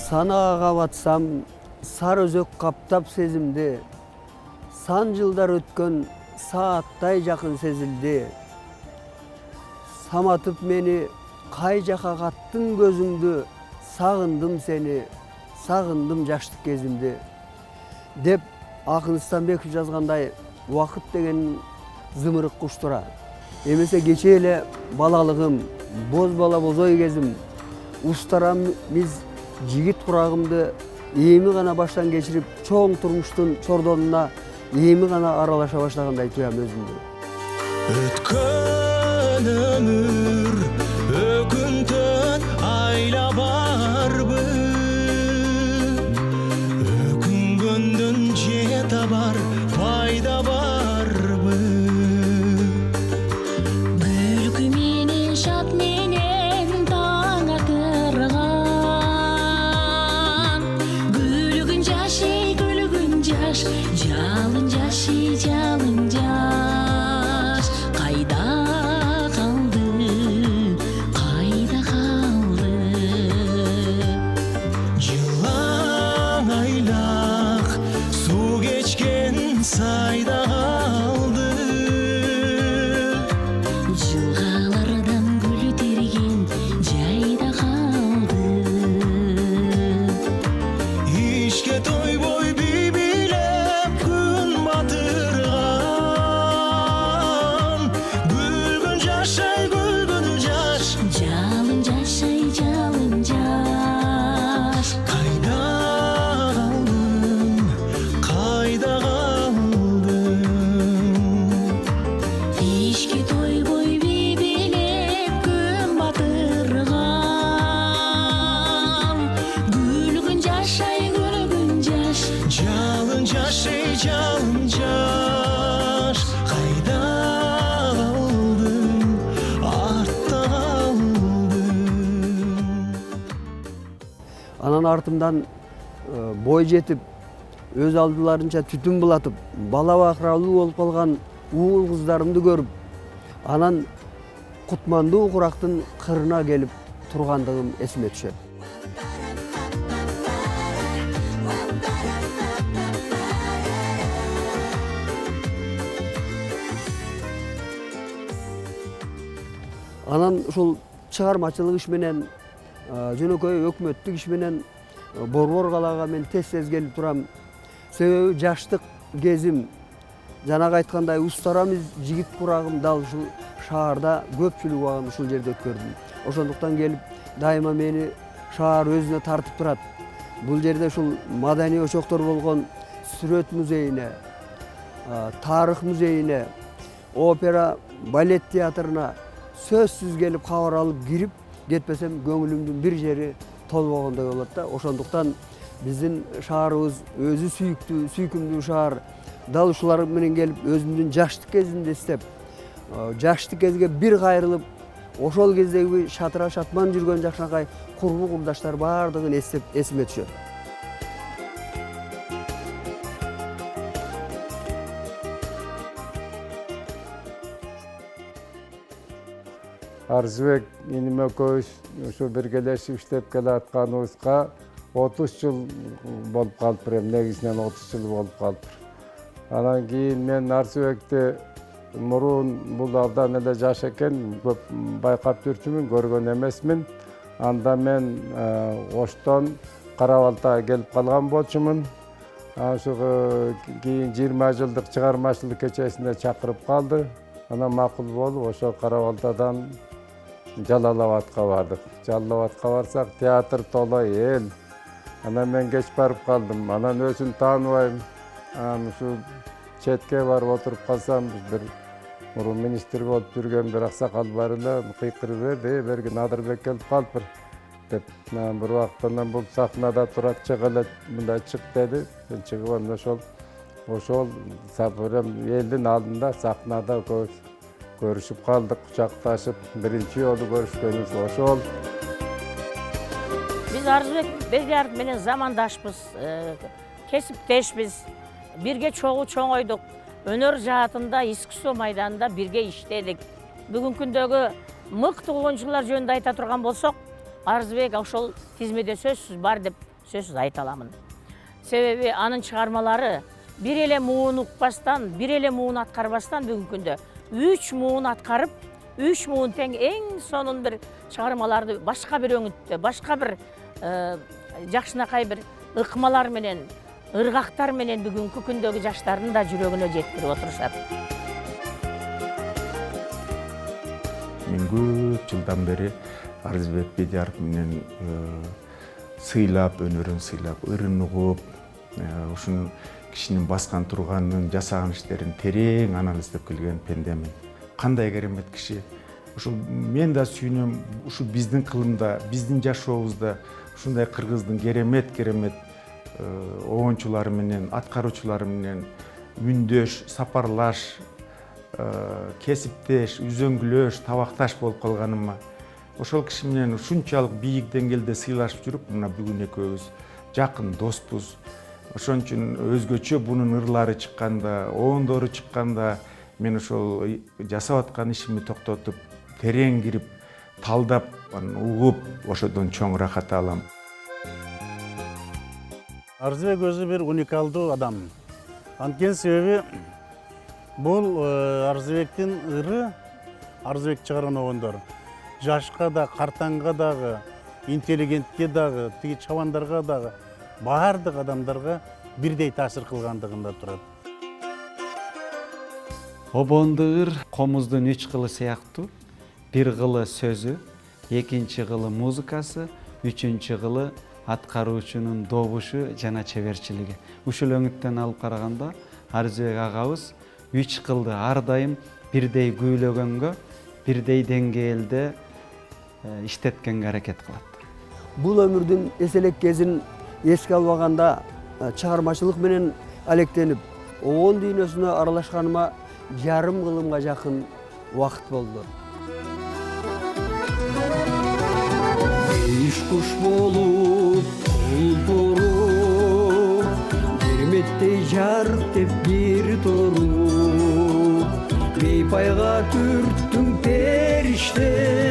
Санаға батсам, сар өзөк қаптап сезімді, сан жылдар өткен сааттай жақын сезілді. Саматып мені, қай жақа қаттың көзіңді, сағындым сені, сағындым жаштық кезімді. Деп Ақын Станбеков жазғандай, уақыт деген зымырық құштыра. Емесе кече эле балалығым, боз бала бозой кезім, устарам миз жигит құрағымды эми гана баштан кечирип, чоң турмуштун чордонуна эми гана аралаша баштагандай туям өзүмдү. Өткөн өмүр өкүнтөт айла барбы, өкүнгөндөн же табар пайда барбы. Күлкү менен шат менен таң атырган, күлгүн жашый күлгүн жаш, жалын жашый жалын жаш. Кайда калды, кайда калды? Жылаң айлак суу кечкен сайда калды. Жылгалардан гүл терген жайда калды. Ишке тойбой бийлеп күн батырган, күлгүн жашай күлгүн жаш, Жалын жашай жалын жаш. кайда калдың, кайда калдың? Ишке тойбой бийлеп күн батырган, күлгүн жашай күлгүн жаш. Жалын жашай жалын жаш, кайда калдың, артта калдың? Анан артымдан бой жетип, өз алдыларынча түтүн булатып, бала бакыралуу болуп калган уул кыздарымды көрүп, анан кутмандуу курактын кырына келип тургандыгым эсиме түшөт. Анан ушул чыгармачылык иш менен, жөнөкөй өкмөттүк иш менен Борбор калаага мен тез келип турам. Себеби жаштык кезим, жанагы айткандай устарамыз жигит курагым дал ушул шаарда көпчүлүк убагын ушул жерде өткөрдүм. Ошондуктан келип дайыма мени шаар өзүнө тартып турат. Бул жерде ушул маданий очоктор болгон Сүрөт музейине, Тарых музейине, опера, балет театрына сөзсүз келип кабар алып кирип кетпесем көңүлүмдүн бир жери толбогондой болот да. Ошондуктан биздин шаарыбыз өзү сүйкүмдүү шаар. Дал ушулар менен келип өзүмдүн жаштык кезимди эстеп, жаштык кезге бир кайрылып, ошол кездеги шатыра шатман жүргөн жакшынакай курбу курдаштар баардыгын эстеп эсиме түшөт. Арзыбек иним экөөбүз ушу биргелешип иштеп келатканыбызга 30 жыл болуп калыптыр, негизинен 30 жыл болуп калыптыр. Анан кийин мен Арзыбекти мурун бул абдан эле жаш экен, көп байкап жүрчүмүн, көргөн эмесмин. Анда мен Оштон Кара-Балтага келип калган болчумун. Ошо кийин 20 жылдык чыгармачылык кечесине чакырып калды. Анан макул болуп, ошо Кара-Балтадан Жалал-Абадка бардык. Жалал-Абадка барсак, театр толо эл. Анан мен кеч барып калдым. Анан өзүн тааныбайм. Ушу четке барып отуруп калсам, бир мурун министр болуп жүргөн бир аксакал бар эле, кыйкырып берди, бергин Адырбек келип калыптыр деп. Бир убактан бул сахнада турат, чык эле, мындай чык деди. Мен чыгып анан ошол элдин алдында сахнада көрүшүп калдык, кучакташып, биринчи жолу көрүшкөнүбүз ошол. Биз Арзыбек Бегяров менен замандашпыз, кесиптешпиз, бирге чоңойдук. Өнөр жаатында, искусство майданында бирге иштедик. Бүгүнкү күндөгү мыкты оюнчулар жөнүндө айта турган болсок, Арзыбек ошол тизмеде сөзсүз бар деп сөзсүз айта аламын. Себеби анын чыгармалары бир эле муун укпастан, бир эле муун аткарбастан бүгүнкү күндө 3 муун аткарып, 3 муун тең эң сонун бир чыгармаларды башка бир өңүттө, башка бир жакшынакай бир ыкмалар менен, ыргактар менен бүгүнкү күндөгү жаштардын да жүрөгүнө жеткирип отурушат. Мен көп жылдан бери Арзыбек Бедияров менен сыйлап, өнөрүн сыйлап, ырын угуп, ушун кишинин баскан турганын, жасаган иштерин терең анализдеп келген пендемин. Кандай керемет киши. Ушул мен да сүйүнөм, ушу биздин кылымда, биздин жашообузда ушундай кыргыздын керемет оончулары менен, аткаруучулары менен мүндөш, сапарлаш, кесиптеш, үзөңгүлөш, табакташ болуп калганыма, ошол киши менен ушунчалык бийик деңгээлде сыйлашып жүрүп, мына бүгүн экөөбүз жакын доспуз. Ошон үчүн өзгөчө бунун ырлары чыкканда, оондору чыкканда мен ошол жасап аткан ишимди токтотуп, терең кирип, талдап, угуп, ошодон чоң рахат алам. Арзыбек өзү бир уникалдуу адам. Анткени себеби бул Арзыбектин ыры, Арзыбек чыгарган оогондор жашка да, картаңга дагы, интеллигентке дагы, тиги чабандарга дагы, баардык адамдарга бирдей таасир кылгандыгында турат. Обондуу ыр комуздун 3 кылы сыяктуу. Бир кылы сөзү, экинчи кылы музыкасы, үчүнчү кылы аткаруучунун добушу жана чеберчилиги. Ушул өңүттөн алып караганда Арзыбек агабыз 3 кылды ар дайым бирдей күүлөгөнгө, бирдей деңгээлде иштеткенге аракет кылат. Бул өмүрдүн эселек кезин эске албаганда чыгармачылык менен алектенип, оон дүйнөсүнө аралашканыма жарым кылымга жакын убакыт болду. Бейиш куш болуп, ултуруп, керметтей жарктеп бир туруп, бейпайга түрттүң периштен,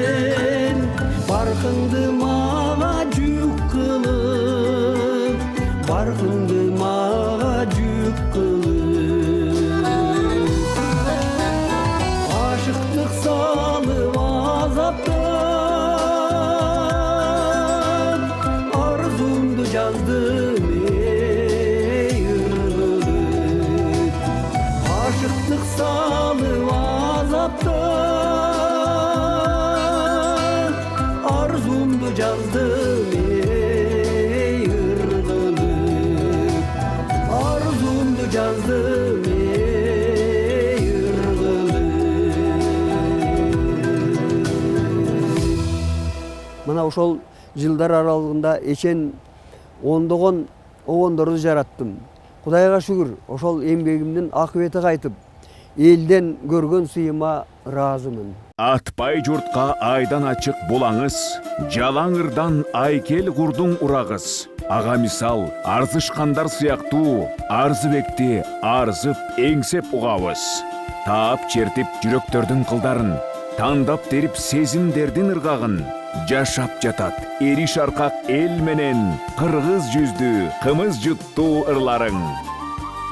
баркыңды мага жүк кылып, баркыңды мага жүк кылып, ашыктык салып азаптан, арзумду жаздым эй ыргылып, ашыктык салып азаптан, арзумду жаздым эй ыргылып, арзумду жаздым эй ыргылып. Мына ошол жылдар аралыгында эчен ондогон оогондорду жараттым. Кудайга шүгүр, ошол эмгегимдин акыбети кайтып, элден көргөн сыйыма ыраазымын. Атпай журтка айдан ачык булаңыз, жалаң ырдан айкел курдуң урагыз. Ага мисал, арзышкандар сыяктуу, Арзыбекти арзып, эңсеп угабыз. Таап чертип жүрөктөрдүн кылдарын, тандап терип сезимдердин ыргагын. Жашап жатат эри шаркак эл менен, кыргыз жүздүү, кымыз жуттуу ырларың.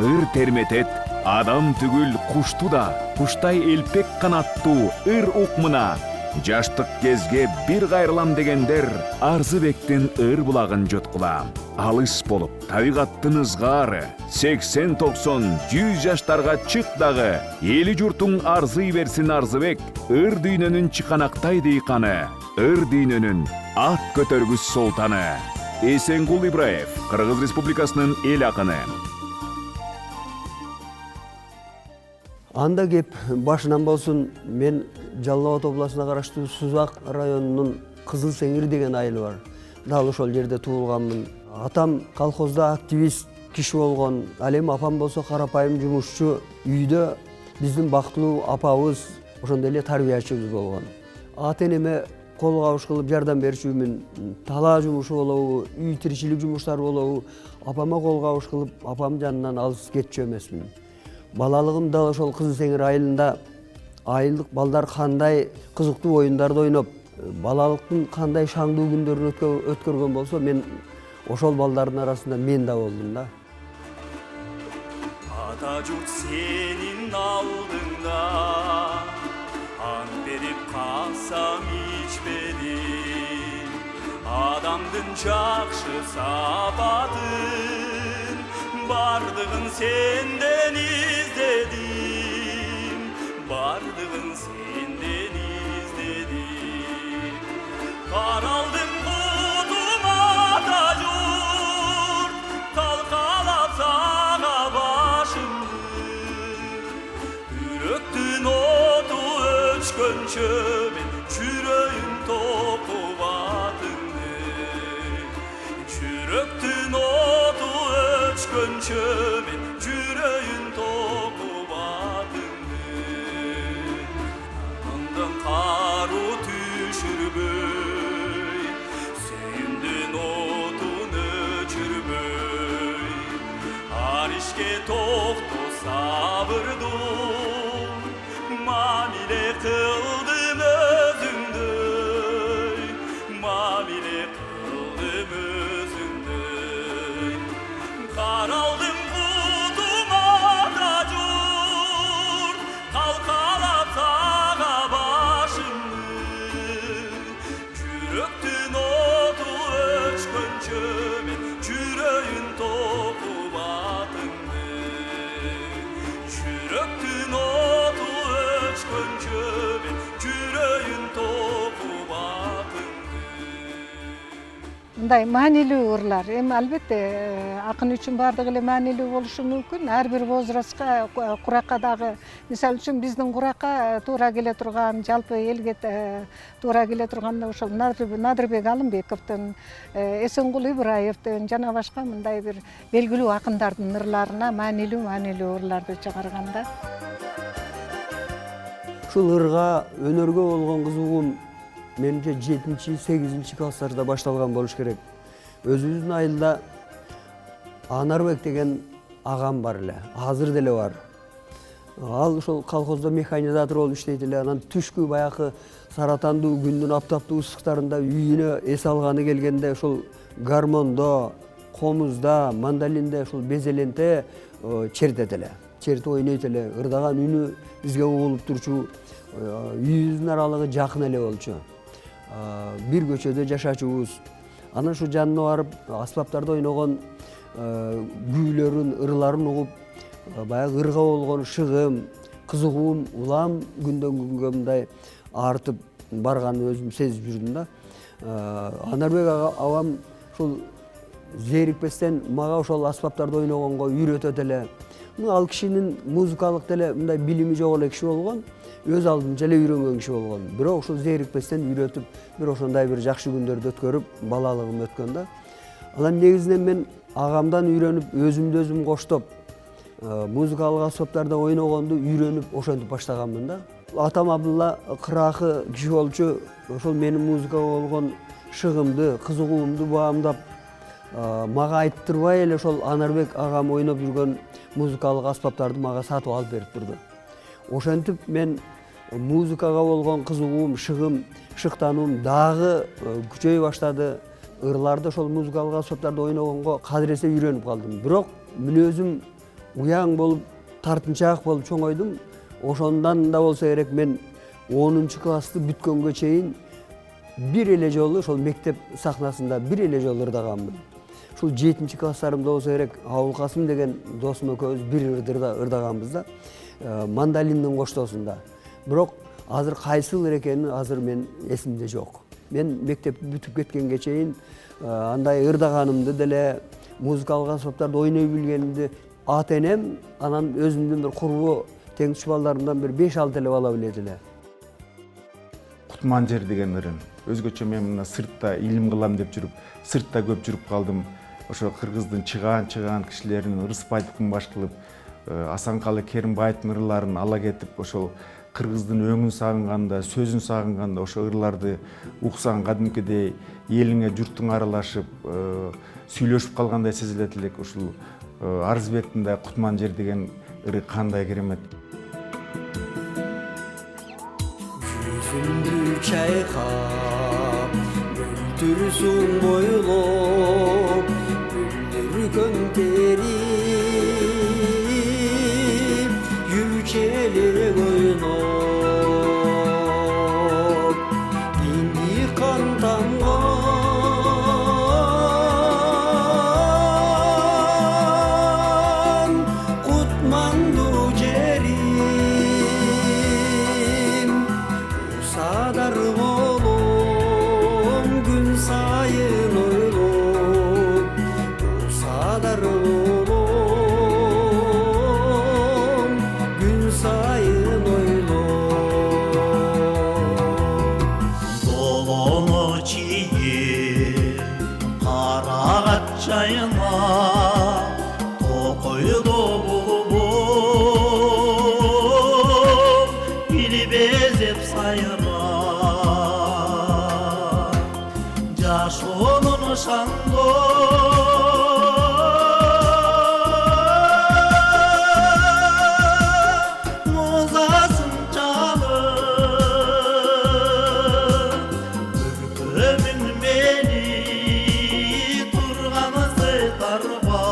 Ыр терметет, адам түгүл кушту да, куштай элпек канаттуу ыр укмуна. Жаштык кезге бир кайрылам дегендер, Арзыбектин ыр булагын жоткула. Алыс болуп, табигаттын ызгаары, 80-90-100 жаштарга чык дагы, эли журтуң арзый берсин Арзыбек, ыр дүйнөнүн чыканактай дыйканы, ыр дүйнөнүн ат көтөргүс солтаны. Эсенгул Ибраев, Кыргыз Республикасынын эл акыны. Анда кеп башынан болсун, мен Жалал Абад областына караштуу Сузак районунун Кызыл Сеңир деген айылы бар. Дал ошол жерде туулганмын. Атам колхозда активист киши болгон, ал эми апам болсо карапайым жумушчу. Үйдө биздин бактылуу апабыз ошондой эле тарбиячыбыз болгон. Ата энеме кол кабыш кылып жардам берчүмүн. Талаа жумушу болобу, үй тиричилик жумуштары болобу, апама кол кабыш кылып, апам жанынан алыс кетчү эмесмин. Балалыгымда ошол Кызыл Сеңир айылында айылдык балдар кандай кызыктуу оюндарды ойноп, балалыктын кандай шаңдуу күндөрүн өткөргөн болсо, мен ошол балдардын арасында мен да болдум да. Ата жұрт сенің алдыңда, ант беріп қасам ичпедім. Адамдың жақшы сапатын, бардығын сенден іздедім. Бардығын сенден іздедім. Қаралдым құтыма да жұрт, қалқалап саға башымды. Үректің оту өчкөнчө мен жүрөйім тоқып атыңды. Жүректің оту өчкөнчө мен жүрөйім тоқып атыңды. Андан қару түшірбөй, сүйімдің отун өчірбөй. Аришке тоқто сабырдым, мамиле қылдым өзіңдөй, мамиле қылдым өзіңдөй. Қаралдым құтыма да жұрт, қалқалап саға башымды. Жүректің оту өчкөнчө мен жүрөйін тоқып атыңды. Жүректің оту өчкөнчө мен жүрөйін тоқып атыңды. Мындай маанилүү ырлар. Эми албетте акын үчүн бардыгы эле маанилүү болушу мүмкүн. Ар бир возрастка, куракка дагы, мисалы үчүн биздин куракка туура келе турган, жалпы элге туура келе турган ошол Надырбек Алымбековдун, Эсенгул Ибраевдин жана башка мындай бир белгилүү акындардын ырларына маанилүү ырларды чыгарганда. Ушул ырга, өнөргө болгон кызыгуум менимче 7-8 класстарда башталган болуш керек. Өзүбүздүн айылда Анарбек деген агам бар эле, азыр деле бар. Ал ошол колхоздо механизатор болуп иштейт эле. Анан түшкү баягы саратандуу күндүн аптаптуу ысыктарында үйүнө эс алганы келгенде ошол гармондо, комузда, мандолинде ошол безеленте чертет эле. Чертип ойнойт эле. Ырдаган үнү бизге угулуп турчу, үйүбүздүн аралыгы жакын эле болчу. Бир көчөдө жашачубуз. Анан ушу жанына барып, аспаптарда ойногон күүлөрүн, ырларын угуп, баягы ырга болгон шыгым, кызыгуум улам күндөн күнгө мындай артып барганын өзүм сезип жүрдүм да. Анарбек агам ушул зерикпестен мага ошол аспаптарда ойногонго үйрөтөт эле. Ал кишинин музыкалык деле мындай билими жок эле киши болгон, өз алдынча эле үйрөнгөн киши болгон. Бирок ушул зерикпестен үйрөтүп, бир ошондой бир жакшы күндөрдү өткөрүп, балалыгым өткөн да. Анан негизинен мен агамдан үйрөнүп, өзүмдү коштоп, музыкалык аспаптарда ойногонду үйрөнүп, ошентип баштаганмын да. Атам Абдулла кыракы киши болчу, ошол менин музыкага болгон шыгымды, кызыгуумду баамдап, мага айттырбай эле ошол Анарбек агам ойноп жүргөн музыкалык аспаптарды мага сатып алып берип турду. Ошентип мен музыкага болгон кызыгуум, шыктануум дагы күчөй баштады. Ырларды ошол музыкалык аспаптарда ойногонго кадыресе үйрөнүп калдым. Бирок мүнөзүм уяң болуп, тартынчаак болуп чоңойдум. Ошондан да болсо керек мен 10 классты бүткөнгө чейин бир эле жолу ошол мектеп сахнасында бир эле жолу ырдаганмын. Ушул 7 класстарымда болсо керек, Абыл Касым деген досум экөөбүз бир ырдаганбыз да, мандолиндин коштоосунда. Бирок азыр кайсы ыр экени азыр мен эсимде жок. Мен мектепти бүтүп кеткенге чейин андай ырдаганымды деле, музыкалык аспаптарды ойной билгенимди ата-энем, анан өзүмдүн бир курбу теңдиш балдарымдан бир 5-6 эле бала билет эле. Кутман жер деген ырын. Өзгөчө мен мына сыртта илим кылам деп жүрүп, сыртта көп жүрүп калдым. Ошо кыргыздын чыгаан кишилеринин Рыспаевдин баш кылып, Асанкалы Керимбаевдин ырларын ала кетип, ошол кыргыздын өңүн сагынганда, сөзүн сагынганда ошо ырларды уксаң кадимкидей элиңе, журтуң аралашып, сүйлөшүп калгандай сезилет элек. Ушул Арызбектин да Кутман жер деген ыры кандай керемет. Жүзүмдү чайкап, өлтүрсүң бойлоп, көңтерип Yücelek oynop Indi kan tamgan Kutmandu jerim Sadar olum gün sayın oylop Sadar olum gün sayın oylop Dolonu çiğir Karagat çayına Tokoydu bulup Biri bezip sayıra Jaş onun şandı Muzasın çalıp Ürkümün beni turganı sıytarba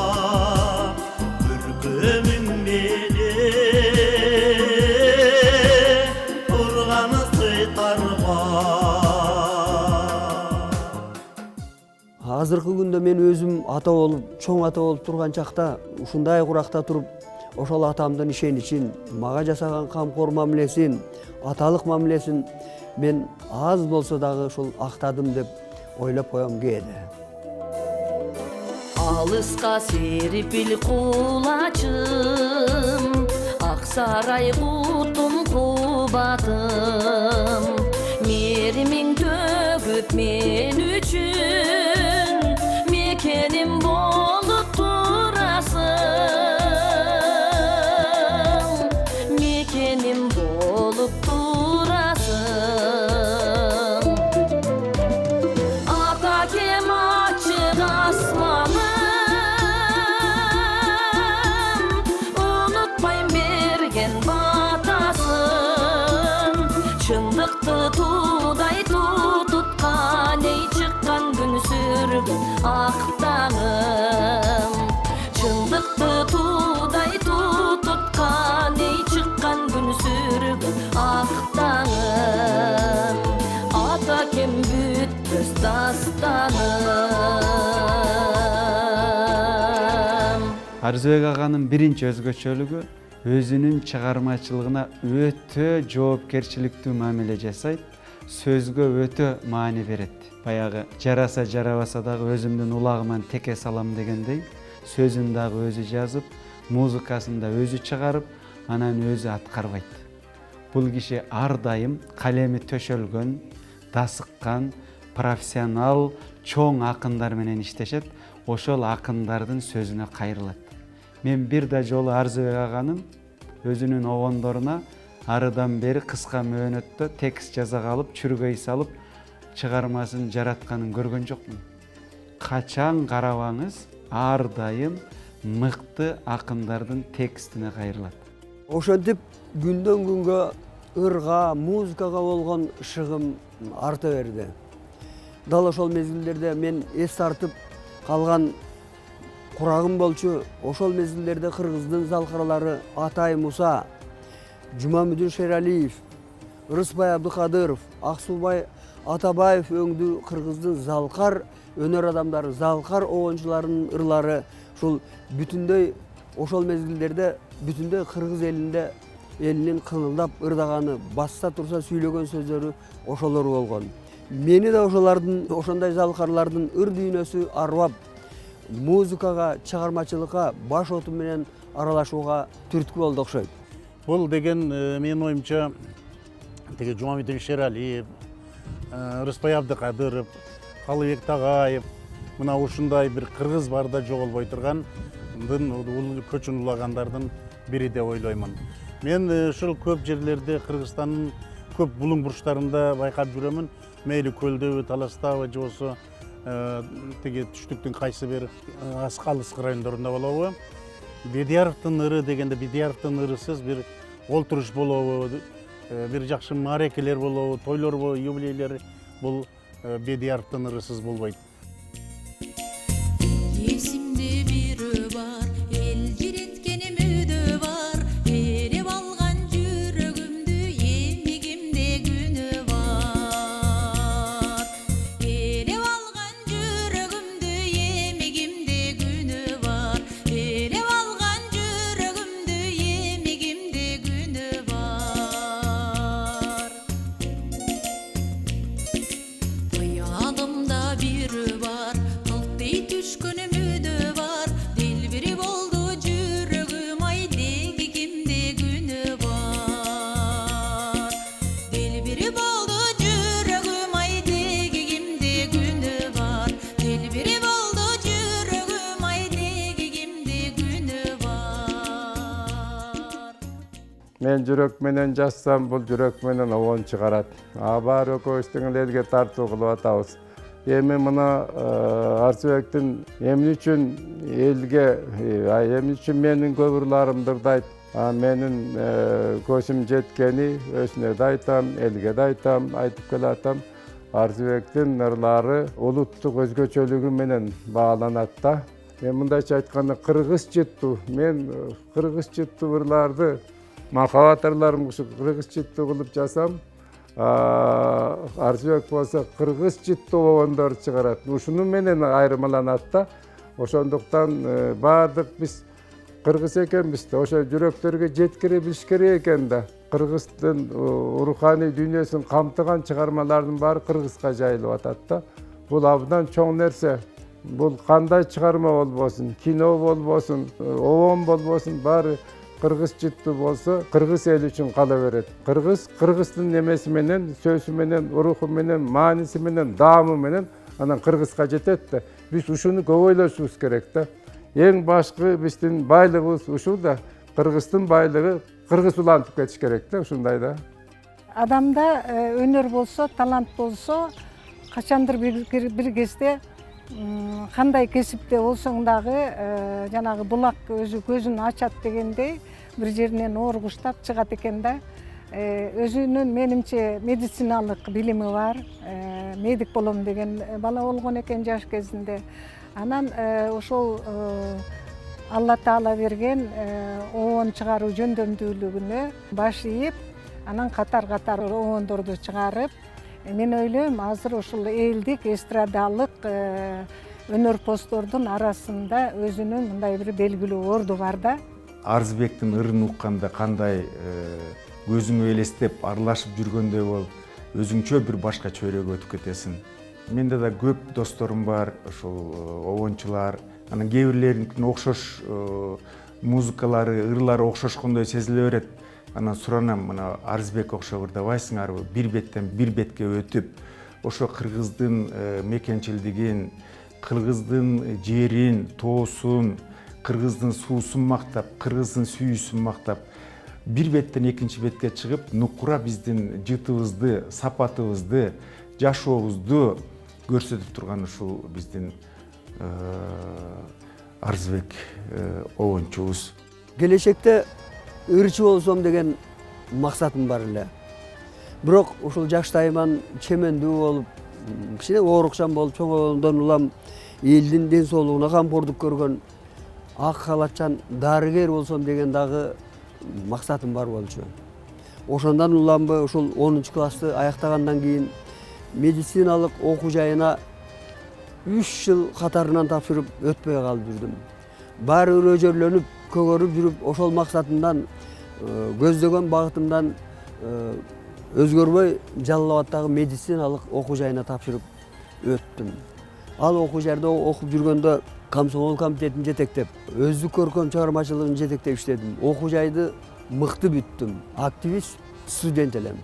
Ürkümün beni turganı sıytarba Азыркы күндө мен өзүм ата болуп, чоң ата болуп турган чакта ушундай куракта туруп, ошол атамдын ишеничин, мага жасаган камкор мамилесин, аталык мамилесин мен аз болсо дагы ушул актадым деп ойлоп коем кээде. Алыска серпил кулачым, Аксарай кутум кубатым, Меримиң төгүп мен үчүн, Мекеним болуп турасың, Мекеним болуп турасың. Ата кем ачык асманым, Унутпайм берген батасын, Чындыкты тудай тутуткан, Эй чыккан күн сүргөн актаңым. Чындыкты тудай тутуткан, Эй чыккан күн сүргөн актаңым. Ата кем бүтпөс дастаным. Арзыбек аганын биринчи өзгөчөлүгү өзүнүн чыгармачылыгына өтө жоопкерчиликтүү мамиле жасайт, сөзгө өтө маани берет. Баягы жараса жарабаса дагы өзүмдүн улагыман теке салам дегендей, сөзүн дагы өзү жазып, музыкасын да өзү чыгарып, анан өзү аткарбайт. Бул киши ар дайым калеми төшөлгөн, дасыккан, профессионал, чоң акындар менен иштешет, ошол акындардын сөзүнө кайрылат. Мен бир да жолу Арзыбек аганын өзүнүн огондоруна арыдан бери кыска мөөнөттө текст жаза калып, чүргөй салып, чыгармасын жаратканын көргөн жокмун. Качан карабаңыз, ар дайым мыкты акындардын текстине кайрылат. Ошентип күндөн күнгө ырга, музыкага болгон шыгым арта берди. Дал ошол мезгилдерде мен эс тартып калган курагым болчу. Ошол мезгилдерде кыргыздын залкарлары Атай Муса, Жумамүдүн Шералиев, Рыспай Абдыкадыров, Аксубай Атабаев өңдүү кыргыздын залкар өнөр адамдары, залкар оончуларынын ырлары ушул бүтүндөй ошол мезгилдерде бүтүндөй кыргыз элинин кыңылдап ырдаганы, басса турса сүйлөгөн сөздөрү ошолор болгон. Мени да ошондой залкарлардын ыр дүйнөсү арбап, музыкага, чыгармачылыкка, баш оту менен аралашууга түрткү болду окшойт. Бул деген менин оюмча теге Жумамүдүн Шералиев, Рыспай Абдыкадыров, Калыбек Тагаев, мына ушундай бир кыргыз барда жоголбой тургандын көчүн улагандардын бири деп ойлоймун. Мен ушул көп жерлерде Кыргызстандын көп булуң бурчтарында байкап жүрөмүн. Мейли Көлдөбү, Таластабы, же болсо теге түштүктүн кайсы бир алыс райондорунда болобу. Бедияровдун ыры дегенде Бедияровдун ырысыз бир олтуруш болобу, бир жакшы маарекелер болобу, тойлор болобу, юбилейлер, бул Бедияровдун ырысыз болбойт. Эсимде бир мен жүрөк менен жазсам, бул жүрөк менен обон чыгарат. Баары экөөбүздүн эле элге тартуу кылып атабыз. Эми мына Арзыбектин эмне үчүн элге, эмне үчүн менин көп ырларымды ырдайт, менин көзүм жеткени өзүнө да айтам, элге да айтам, айтып келатам. Арзыбектин ырлары улуттук өзгөчөлүгү менен бааланат да. Мен мындайча айтканда кыргыз жыттуу, мен кыргыз жыттуу ырларды махабат ырларым ушу кыргыз жыттуу кылып жасам, Арзыбек болсо кыргыз жыттуу обондор чыгарат. Ушуну менен айырмаланат да. Ошондуктан баардык биз кыргыз экенбиз да, ошо жүрөктөргө жеткире билиш керек экен да. Кыргыздын руханий дүйнөсүн камтыган чыгармалардын баары кыргызга жайылып атат да. Бул абдан чоң нерсе. Бул кандай чыгарма болбосун, кино болбосун, обон болбосун, баары кыргыз жыттуу болсо, кыргыз эл үчүн кала берет. Кыргыздын немеси менен, сөзү менен, руху менен, мааниси менен, даамы менен анан кыргызга жетет да. Биз ушуну көп ойлошубуз керек да. Эң башкы биздин байлыгыбыз ушул да. Кыргыздын байлыгы кыргыз улантып кетиш керек да, ушундай да. Адамда өнөр болсо, талант болсо, качандыр бир кезде кандай кесипте болсоң дагы жанагы булак өзү көзүн ачат дегендей бир жеринен ооргуштап чыгат экен да. Өзүнүн менимче медициналык билими бар, медик болом деген бала болгон экен жаш кезинде. Анан ошол Алла Таала берген обон чыгаруу жөндөмдүүлүгүнө баш ийип, анан катар обондорду чыгарып, мен ойлойм, азыр ушул элдик эстрадалык өнөрпоздордун арасында өзүнүн мындай бир белгилүү орду бар да. Арзыбектин ырын укканда кандай көзүңө элестеп аралашып жүргөндөй болуп, өзүңчө бир башка чөйрөгө өтүп кетесиң. Менде да көп досторум бар, ошол обончулар. Анан кээ бирлеринин окшош музыкалары, ырлары окшошкондой сезиле берет. Анан суранам, мына Арзыбек окшоп ырдабайсыңарбы? Бир беттен бир бетке өтүп, ошо кыргыздын мекенчилдигин, кыргыздын жерин, тоосун, кыргыздын суусун мактап, кыргыздын сүйүүсүн мактап, бир беттен экинчи бетке чыгып, нукура биздин жытыбызды, сапатыбызды, жашообузду көрсөтүп турган ушул биздин Арзыбек обончубуз. Келечекте ырчы болсом деген максатым бар эле. Бирок ушул жаштайыман чемендүү болуп, кичине оорукчан болуп чоңойгондон улам элдин ден соолугуна камкордук көргөн ак халатчан дарыгер болсом деген дагы максатым бар болчу. Ошондон уламбы ушул 10-классты аяктагандан кийин медициналык окуу жайына 3 жыл катарынан тапшырып өтпөй калып жүрдүм. Баары өжөрлөнүп, көгөрүп жүрүп, ошол максатымдан, көздөгөн багытымдан өзгөрбөй Жалал Абадтагы медициналык окуу жайына тапшырып өттүм. Ал окуу жерде окуп жүргөндө комсомол комитетин жетектеп, өздүк көркөм чыгармачылыгын жетектеп иштедим. Окуу жайды мыкты бүттүм. Активист студент элем.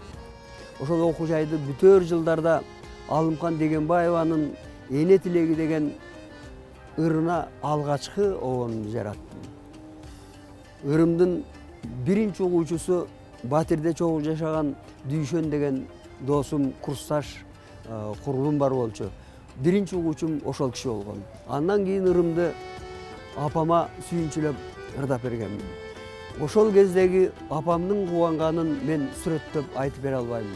Ошол окуу жайды бүтөр жылдарда Алымкан Дегенбаеванын Эне тилеги деген ырына алгачкы обонду жараттым. Ырымдын биринчи угуучусу Батирде чогуу жашаган Дүйшөн деген досум, курсташ, курбум бар болчу. Биринчи угуучум ошол киши болгон. Андан кийин ырымды апама сүйүнчүлөп ырдап бергенмин. Ошол кездеги апамдын кубанганын мен сүрөттөп айтып бере албайм.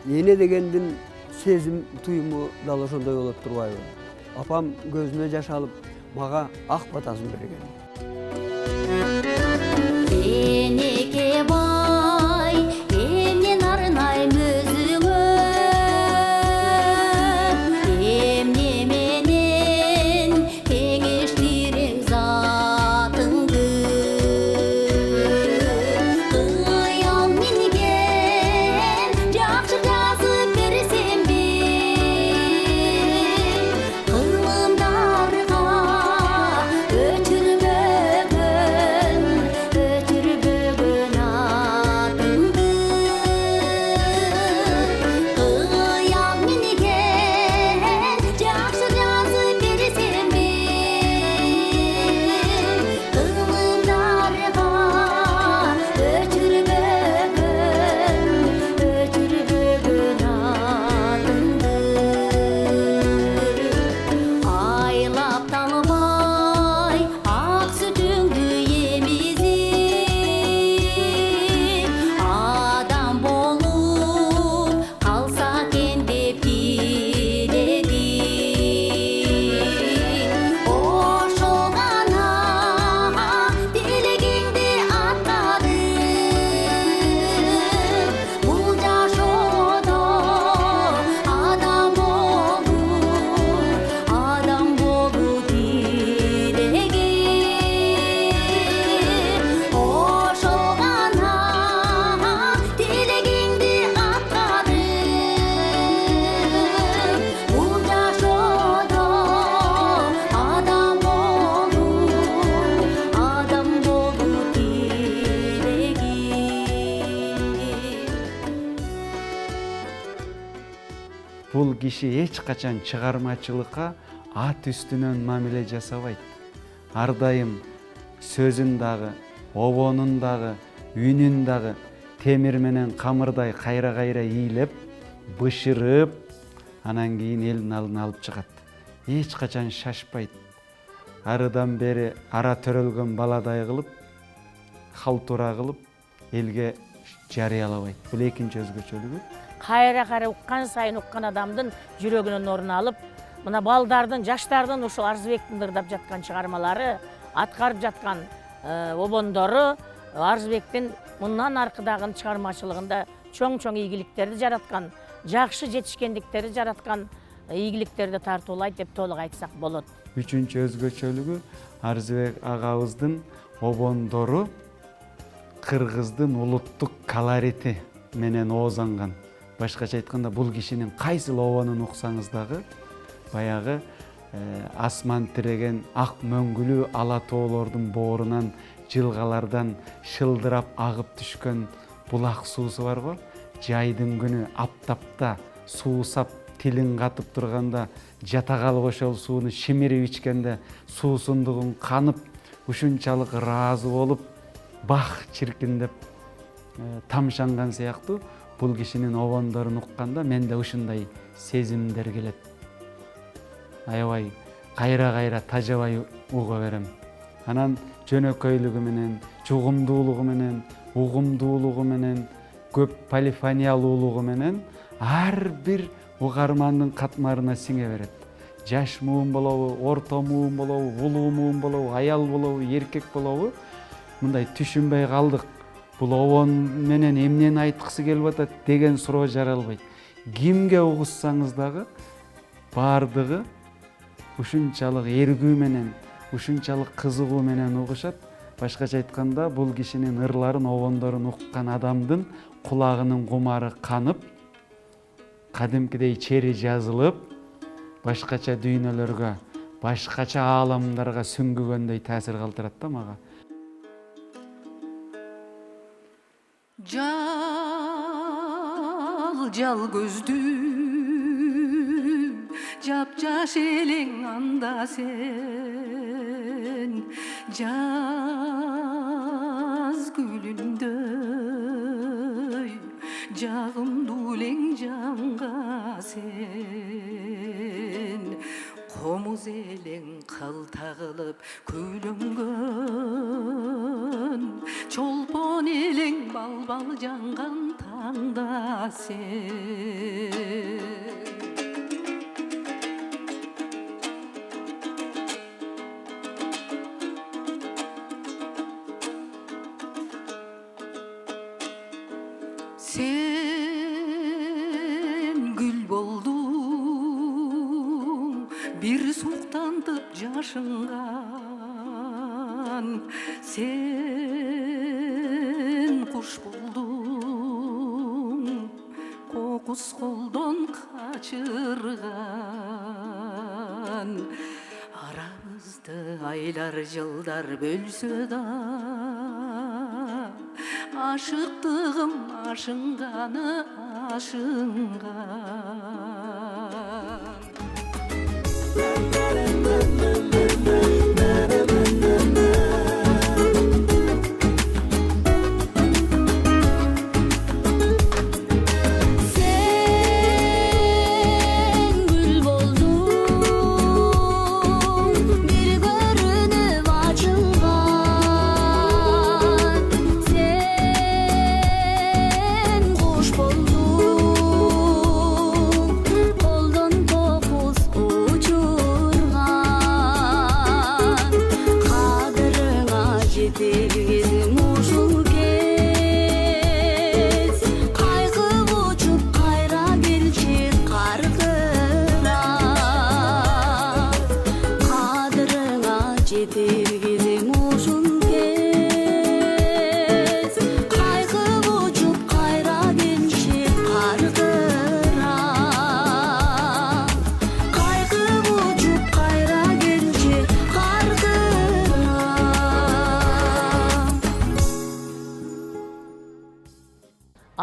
Эне дегендин сезим туюму дал ошондой болот турбайбы? Апам көзүнө жаш алып, мага ак батасын берген. Энеке бай, эмнен арнайм өзүңө, эмне менен кеңештирең затыңды. Кыял минген жакшы жазып берсемби, кылымдарга өчүрбөгөн киши эч качан чыгармачылыкка ат үстүнөн мамиле жасабайт. Ар дайым сөзүн дагы, обонун дагы, үнүн дагы темир менен камырдай кайра ийилеп, бышырып, анан кийин элдин алдына алып чыгат. Эч качан шашпайт. Арыдан бери ара төрөлгөн баладай кылып, халтура кылып, элге жарыялабайт. Бул экинчи өзгөчөлүгү. Кайра уккан сайын уккан адамдын жүрөгүнөн орун алып, мына балдардын, жаштардын ушул Арзыбектин ырдап жаткан чыгармалары, аткарып жаткан обондору Арзыбектин мындан аркыдагы чыгармачылыгында чоң ийгиликтерди жараткан, жакшы жетишкендиктерди жараткан ийгиликтерди тартуулайт деп толук айтсак болот. Үчүнчү өзгөчөлүгү Арзыбек агабыздын обондору кыргыздын улуттук колорити менен оозанган. Башкача айтканда, бул кишинин кайсыл обонун уксаңыз дагы баягы асман тиреген ак мөңгүлүү ала тоолордун боорунан, жылгалардан шылдырап агып түшкөн булак суусу барбы? Жайдын күнү аптапта суусап, тилин катып турганда, жата калып ошол сууну шимирип ичкенде суусундугун канып, ушунчалык ыраазы болуп, бах чиркиндеп тамшанган сыяктуу, бул кишинин обондорун укканда менде ушундай сезимдер келет. Аябай кайра тажабай уга берем. Анан жөнөкөйлүгү менен, жугумдуулугу менен, угумдуулугу менен, көп полифониялуулугу менен ар бир угармандын катмарына сиңе берет. Жаш муун болобу, орто муун болобу, улуу муун болобу, аял болобу, эркек болобу, мындай түшүнбөй калдык. Бул обон менен эмнени айткысы келип атат деген суроо жаралбайт. Кимге угуссаңыз дагы бардыгы ушунчалык эргүү менен, ушунчалык кызыгуу менен угушат. Башкача айтканда, бул кишинин ырларын, обондорун уккан адамдын кулагынын кумары канып, кадимкидей чери жазылып, башкача дүйнөлөргө, башкача ааламдарга сүңгүгөндөй таасир калтырат да мага. Жал көздүү жапжаш элең анда сен, жаз гүлүндөй жагымдуу элең жанга сен, комуз элең калта кылып күйлөнгөн, чолпон элең балбал жанган таңда сен. Sen gül болдуң, bir суктантып жашынған, sen куш болдуң, кокус колдон качырган, арамызды айлар жылдар бөлсө да, ашыктыгым ашынганы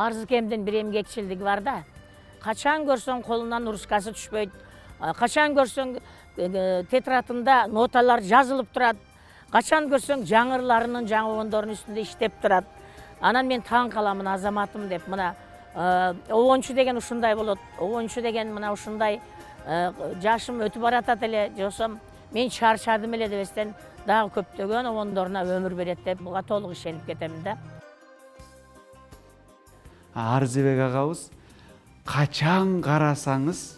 Арзыкемдин бир эмгекчилдиги бар да. качан көрсөң колунан ручкасы түшпөйт, качан көрсөң тетрадында ноталар жазылып турат, качан көрсөң жаңырларынын жаңы үстүндө иштеп турат. Анан мен таң каламын, азаматым деп, мына обончу деген ушундай болот, обончу деген мына ушундай жашым өтүп баратат эле, жосом мен чарчадым эле дебестен дагы көптөгөн обондоруна өмүр берет деп буга толук ишенип кетемин да. Арзыбек агабыз качан карасаңыз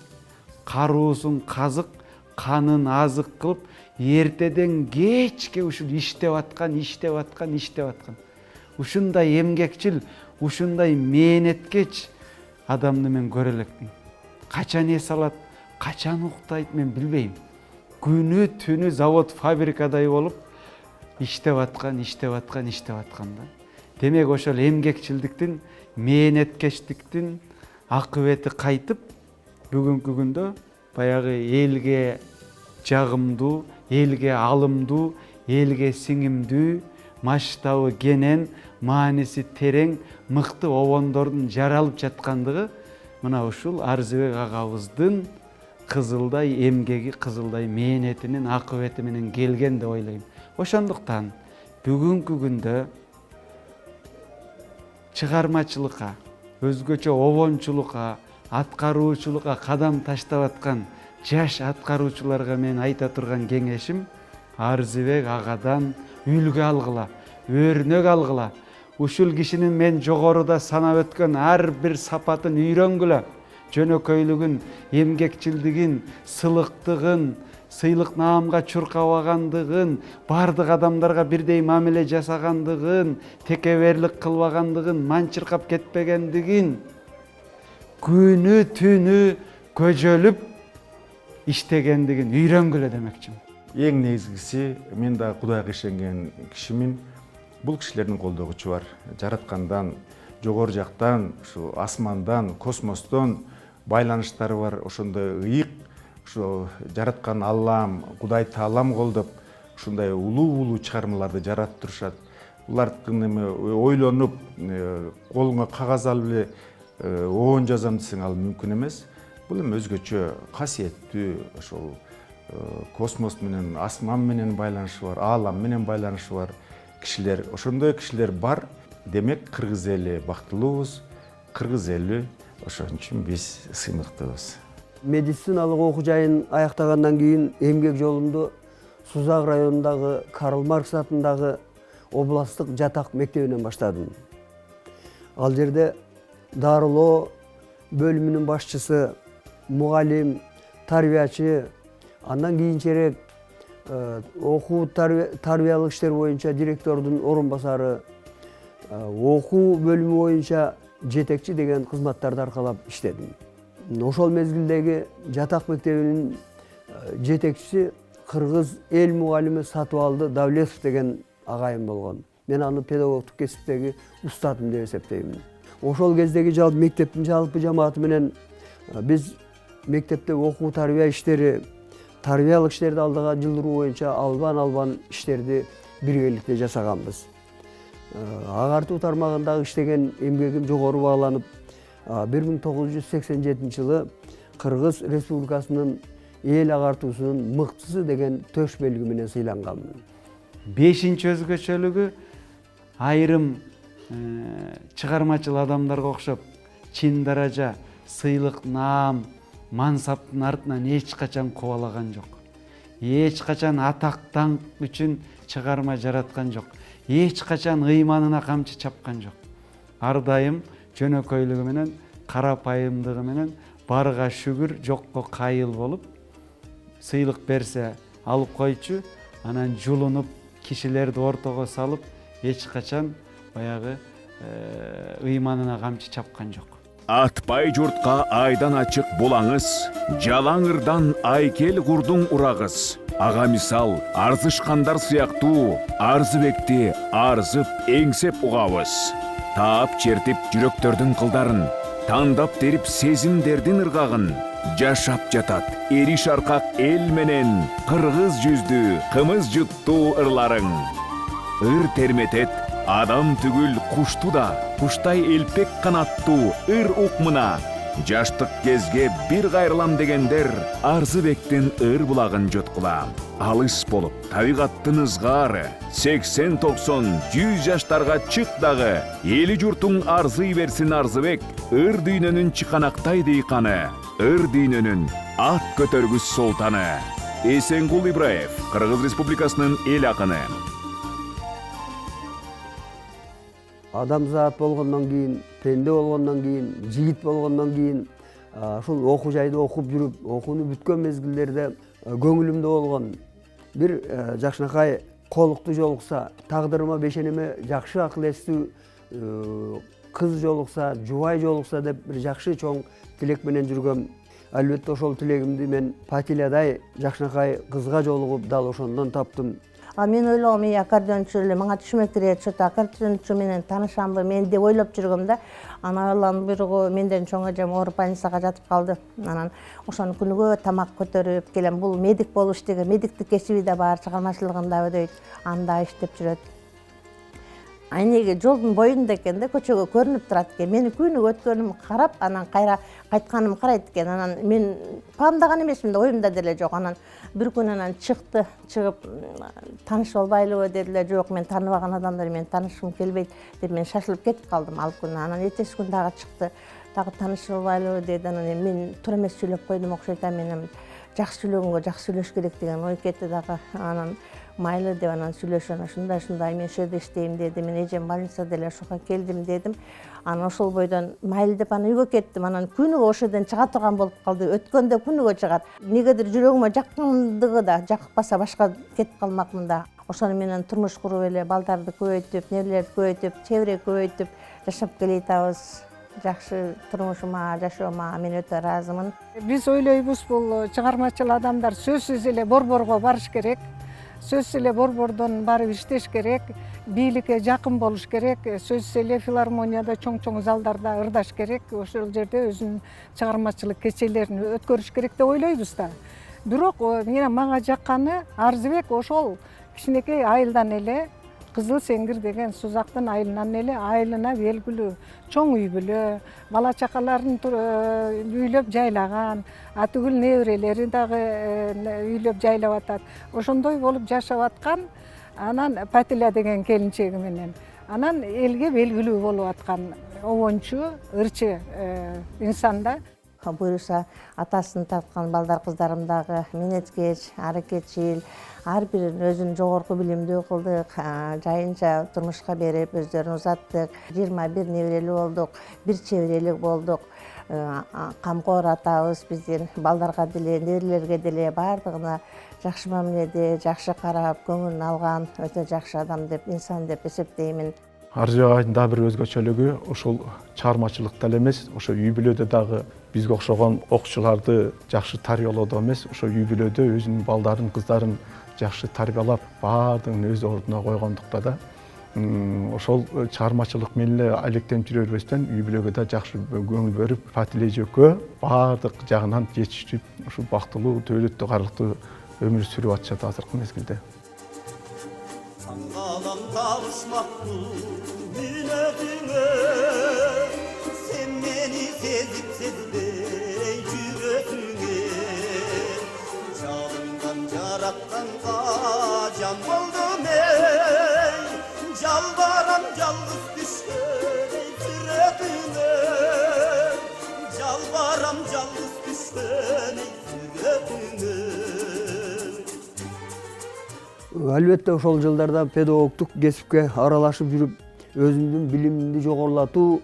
каруусун казык, канын азык кылып, эртеден кечке ушул иштеп аткан. Ушундай эмгекчил, ушундай мээнеткеч адамды мен көрө элекмин. Качан эс алат, качан уктайт мен билбейм. Күнү түнү завод, фабрикадай болуп иштеп аткан да. Демек ошол эмгекчилдиктин, мээнеткечтиктин акыбети кайтып, бүгүнкү күндө баягы элге жагымдуу, элге алымдуу, элге сиңимдүү, масштабы кенен, мааниси терең, мыкты обондордун жаралып жаткандыгы мына ушул Арзыбек агабыздын кызылдай эмгеги, кызылдай мээнетинин акыбети менен келген деп ойлойм. Ошондуктан бүгүнкү күндө чыгармачылыкка, өзгөчө обончулукка, аткаруучулукка кадам таштап аткан жаш аткаруучуларга мен айта турган кеңешим, Арзыбек агадан үлгү алгыла, өрнөк алгыла. Ушул кишинин мен жогоруда санап өткөн ар бир сапатын үйрөнгүлө. Жөнөкөйлүгүн, эмгекчилдигин, сылыктыгын, сыйлык наамга чуркабагандыгын, бардык адамдарга бирдей мамиле жасагандыгын, текеберлик кылбагандыгын, манчыркап кетпегендигин күнү түнү көжөлүп иштегендигин үйрөнгүлө демекчимин. Эң негизгиси, мен да Кудайга ишенген кишимин. Бул кишилердин колдогучу бар. Жараткандан, жогору жактан, ушу асмандан, космостон байланыштары бар. Ошондой ыйык, ушу жараткан Аллам, Кудай Таалам колдоп, ушундай улуу чыгармаларды жаратып турушат. Булардын эми ойлонуп, колуңа кагаз алып эле оон жазам десең ал мүмкүн эмес. Бул эми өзгөчө касиеттүү, ошол космос менен, асман менен байланышы бар, аалам менен байланышы бар кишилер. Ошондой кишилер бар. Демек, кыргыз эли бактылуубуз, кыргыз эли ошон үчүн биз сыймыктыбыз. Медициналык окуу жайын аяктагандан кийин эмгек жолумду Сузак районундагы Карл Маркс атындагы областтык жатак мектебинен баштадым. Ал жерде дарылоо бөлүмүнүн башчысы, мугалим, тарбиячы, андан кийинчерээк окуу тарбиялык иштер боюнча директордун орун басары, окуу бөлүмү боюнча жетекчи деген кызматтарды аркалап иштедим. Ошол мезгилдеги жатак мектебинин жетекчиси кыргыз эл мугалими Сатыбалды Давлетов деген агайым болгон. Мен аны педагогтук кесиптеги устатым деп эсептейм. Ошол кездеги мектептин жалпы жамааты менен биз мектепте окуу тарбия иштери, тарбиялык иштерди алдыга жылдыруу боюнча албан иштерди биргеликте жасаганбыз. Агартуу тармагындагы иштеген эмгегим жогору бааланып, 1987 жылы Кыргыз Республикасынын эл агартуусунун мыктысы деген төш белги менен сыйланганмын. 5-чи өзгөчөлүгү айрым чыгармачыл адамдарга окшоп чын даража сыйлык, наам, мансаптын артынан эч качан кубалаган жок. Эч качан атак даңк үчүн чыгарма жараткан жок. Эч качан ыйманына камчы чапкан жок. Ар дайым жөнөкөйлүгү менен, карапайымдыгы менен барга шүгүр, жокко кайыл болуп, сыйлык берсе алып койчу, анан жулунуп, кишилерди ортого салып, эч качан баягы ыйманына камчы чапкан жок. Атпай журтка айдан ачык булаңыз, жалаң ырдан айкел курдуң урагыз. Ага мисал, арзышкандар сыяктуу, Арзыбекти арзып, эңсеп угабыз. Таап чертип жүрөктөрдүн кылдарын, тандап терип сезимдердин ыргагын. Жашап жатат эриш аркак эл менен, кыргыз жүздүү, кымыз жуттуу ырларың. Ыр терметет, адам түгүл кушту да, куштай элпек канаттуу ыр укмуна, Жаштык кезге бир кайрылам дегендер Арзыбектин ыр булагын жоткула. Алыс болуп, табигаттын ызгаары 80-90-100 жаштарга чык дагы. Эли журтуң арзый берсин Арзыбек, ыр дүйнөнүн чыканактай дыйканы, ыр дүйнөнүн ат көтөргүс султаны. Эсенгул Ибраев, Кыргыз Республикасынын эл акыны. Адамзат болгондон кийин, пенде болгондон кийин, жигит болгондон кийин ушул окуу жайды окуп жүрүп, окууну бүткөн мезгилдерде көңүлүмдө болгон бир жакшынакай колукту жолукса, тагдырыма бешенеме жакшы акыл эстүү кыз жолукса, жубай жолукса деп бир жакшы чоң тилек менен жүргөм. Албетте ошол тилегимди мен Патилядай жакшынакай кызга жолугуп дал ошондон таптым. Мен ойлогом аккордеончу эле мага түшмөй кирет, чото аккордеончу менен таанышамбы мен деп ойлоп жүргөм да. Анан бирөө менден чоң эжем ооруп больницага жатып калды. Анан ошону күнүгө тамак көтөрүп келем. Бул медик болуш деген медиктик кесиби да бар, чыгармачылыгында өдөйт, анда иштеп жүрөт. Айнеге жолдун боюнда экен да, көчөгө көрүнүп турат экен. Мени күнүгө өткөнүм карап, анан кайра кайтканым карайт экен. Анан мен памдаган эмесмин да, оюмда деле жок. Анан бир күн анан чыгып тааныш болбайлыбы дедилер. Жок, мен тааныбаган адамдар менен таанышкым келбейт деп мен шашылып кетип калдым ал күнү. Анан эртеси күн дагы чыкты. Дагы тааныш болбайлыбы деди. Анан мен туура эмес сүйлөп койдум окшойт. Мен жакшы сүйлөгөнгө жакшы сүйлөш керек деген ой кетти дагы. Анан майлы деп анан сүйлөшүп, ушундай мен ошол жерде иштейм деди. Мен эжем больницада эле ошого келдим дедим. Анан ошол бойдон майлы деп анан үйгө кеттим. Анан күнүгө ошол жерден чыга турган болуп калды. Өткөндө күнүгө чыгат. Негедир жүрөгүмө жаккандыгы да, жакпаса башка кетип калмакмын да. Ошону менен турмуш куруп эле балдарды көбөйтүп, неберелерди көбөйтүп, чебире көбөйтүп жашап келатабыз. Жакшы турмушума, жашоома мен өтө ыраазымын. Биз ойлойбуз, бул чыгармачыл адамдар сөзсүз эле борборго барыш керек. Сөзсүз эле борбордон барып иштеш керек, бийликке жакын болуш керек, сөзсүз эле филармонияда чоң залдарда ырдаш керек, ошол жерде өзүнүн чыгармачылык кечелерин өткөрүш керек деп ойлойбуз да. Бирок мага жакканы Арзыбек ошол кичинекей айылдан эле Кызыл Сеңгир деген Сузактын айылынан эле айылына белгилүү чоң үй бүлө, бала чакаларын үйлөп жайлаган, түгүл неберелери дагы үйлөп жайлап атат. Ошондой болуп жашап аткан, анан Патиля деген келинчеги менен. Анан элге белгилүү болуп аткан обончу, ырчы инсан да. Буюрса атасын тарткан балдар кыздарым дагы минеткеч, аракетчил, ар бирин өзүн жогорку билимдүү кылдык, жайынча турмушка берип өздөрүн узаттык. 21 неберелүү болдук, бир чебирелик болдук. Камкор атабыз биздин балдарга деле, неберелерге деле бардыгына жакшы мамиледе, жакшы карап, көңүлүн алган өтө жакшы адам деп, инсан деп эсептеймин. Арзыбек айында бир өзгөчөлүгү ошол чыгармачылыкта эле эмес, ошо үй бүлөдө дагы бизге окшогон окуучуларды жакшы тарбиялоодо эмес, ошо үй бүлөдө өзүнүн балдарын, кыздарын жакшы тарбиялап, баардыгын өз ордуна койгондукта да ошол чыгармачылык менен эле алектенип жүрө бербестен үй бүлөгө да жакшы көңүл берип, Патиля эжекөө баардык жагынан жетиштүү, ушул бактылуу, төөлөттүү, карлыктуу өмүр сүрүп атышат азыркы мезгилде. Sağlam kavuşmaktı minetine, sen beni sezip sezmey cüretine. Canımdan yarattanға can buldum ey, Жалбарам жалғыз düşkün ey cüretine. Жалбарам жалғыз düşkün ey cüretine. Албетте ошол жылдарда педагогтук кесипке аралашып жүрүп, өзүмдүн билимимди жогорулатуу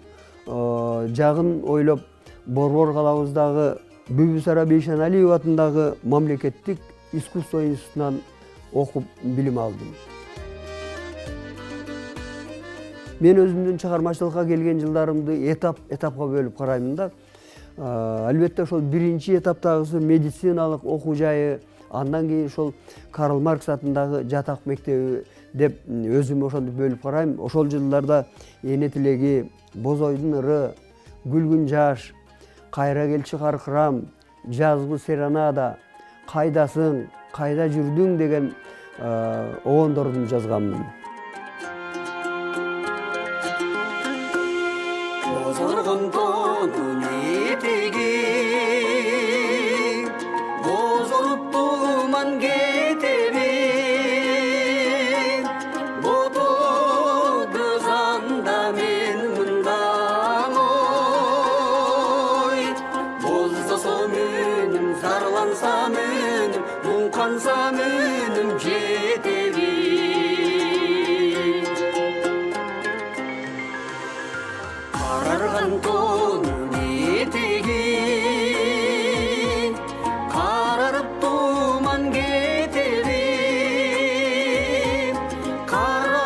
жагын ойлоп, Борбор калабыздагы Бүбүсара Бейшеналиев атындагы мамлекеттик искусство институтунан окуп билим алдым. Мен өзүмдүн чыгармачылыкка келген жылдарымды этапка бөлүп караймын да. Албетте ошол биринчи этаптагысы медициналык окуу жайы, андан кийин ошол Карл Маркс атындагы жатак мектеби деп өзүм ошондуп бөлүп карайм. Ошол жылдарда Эне тилеги, Бозойдун ыры, Күлгүн жаш, Кайра келчи каркырам, Жазгы серенада, Кайдасың, Кайда жүрдүң деген обондорду жазганмын. Бозоргун тонун Suqtansam önüm жетеби Қарарған тонын етегін Қарарып туман кетеби Қара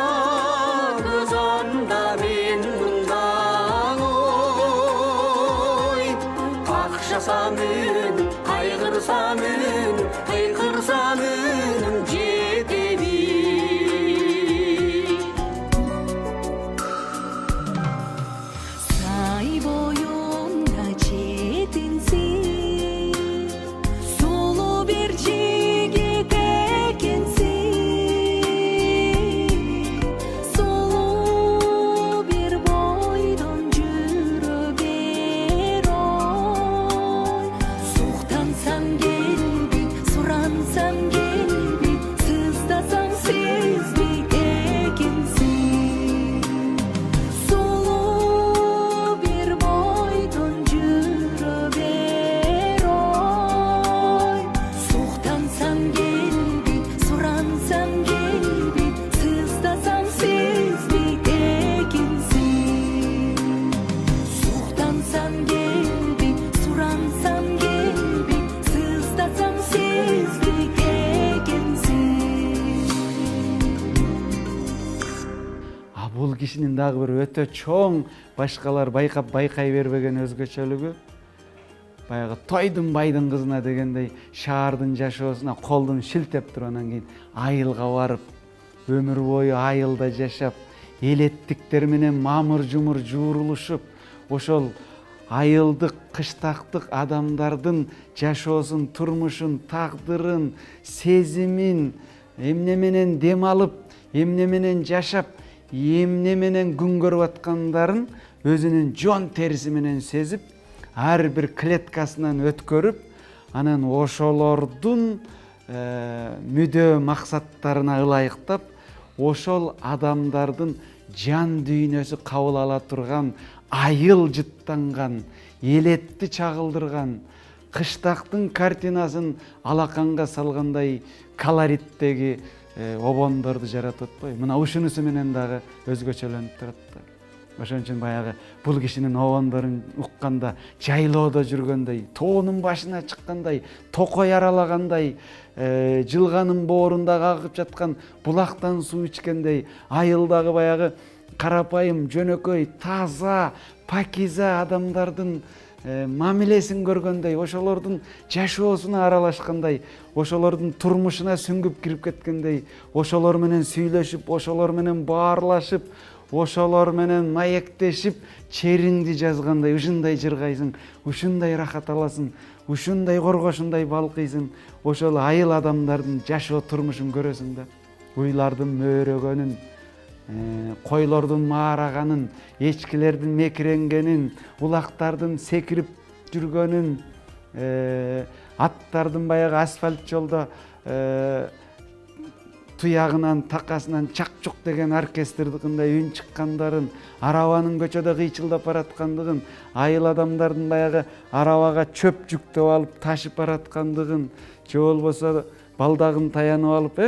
көз анда мен мұндан ой Қақшасам үнім, қайғырсам үнім Қайқырсам үнім жетеби Сай бойында жетінсің Сұлу бір жігіт екенсің Сұлу бір бойдан жүрі бер ой Суқтансам келбей, сұрансам келбей Сыздасам сезбей екенсің Сұлу бір бойдан жүрі бер ой Суқтансам келбей, сұрансам келбей Сыздасам сезбей екенсің Суқтансам келбей, сұрансам келбей Сыздасам сезбей екенсің А бул кишинин дагы бир өтө чоң башкалар байкай бербеген өзгөчөлүгү баягы тойдун байдын кызына дегендей шаардын жашоосуна колдун шилтеп туруп анан кийин айылга барып өмүр бою айылда жашап элеттиктер менен мамыр жумур жуурулушуп ошол айылдык кыштактык адамдардын жашоосун турмушун тагдырын сезимин эмне менен дем алып эмне менен жашап эмне менен күн көрүп аткандарын өзүнүн жон териси менен сезип ар бир клеткасынан өткөрүп анан ошолордун мүдө максаттарына ылайыктап ошол адамдардын жан дүйнөсү кабыл ала турган айыл жыттанган элетти чагылдырган кыштактын картинасын алаканга салгандай колориттеги обондорду жаратып атпайбы мына ушунусу менен дагы өзгөчөлөнүп турат да ошон үчүн баягы бул кишинин обондорун укканда жайлоодо жүргөндөй тоонун башына чыккандай токой аралагандай жылганын боорундагы агып жаткан булактан суу ичкендей айылдагы баягы карапайым жөнөкөй таза пакиза адамдардын мамилесин көргөндөй ошолордун жашоосуна аралашкандай ошолордун турмушуна сүңгүп кирип кеткендей ошолор менен сүйлөшүп ошолор менен баарлашып ошолор менен маектешип чериңди жазгандай ушундай жыргайсың ушундай рахат аласың ушундай коргошундай балкыйсың ошол айыл адамдардын жашоо турмушун көрөсүң да уйлардын мөөрөгөнүн койлордун маараганын эчкилердин мекиренгенин улактардын секирип жүргөнүн аттардын баягы асфальт жолдо туягынан такасынан чак чук деген оркестрдикындай үн чыккандарын арабанын көчөдө кыйчылдап бараткандыгын айыл адамдардын баягы арабага чөп жүктөп алып ташып бараткандыгын же болбосо балдагын таянып алып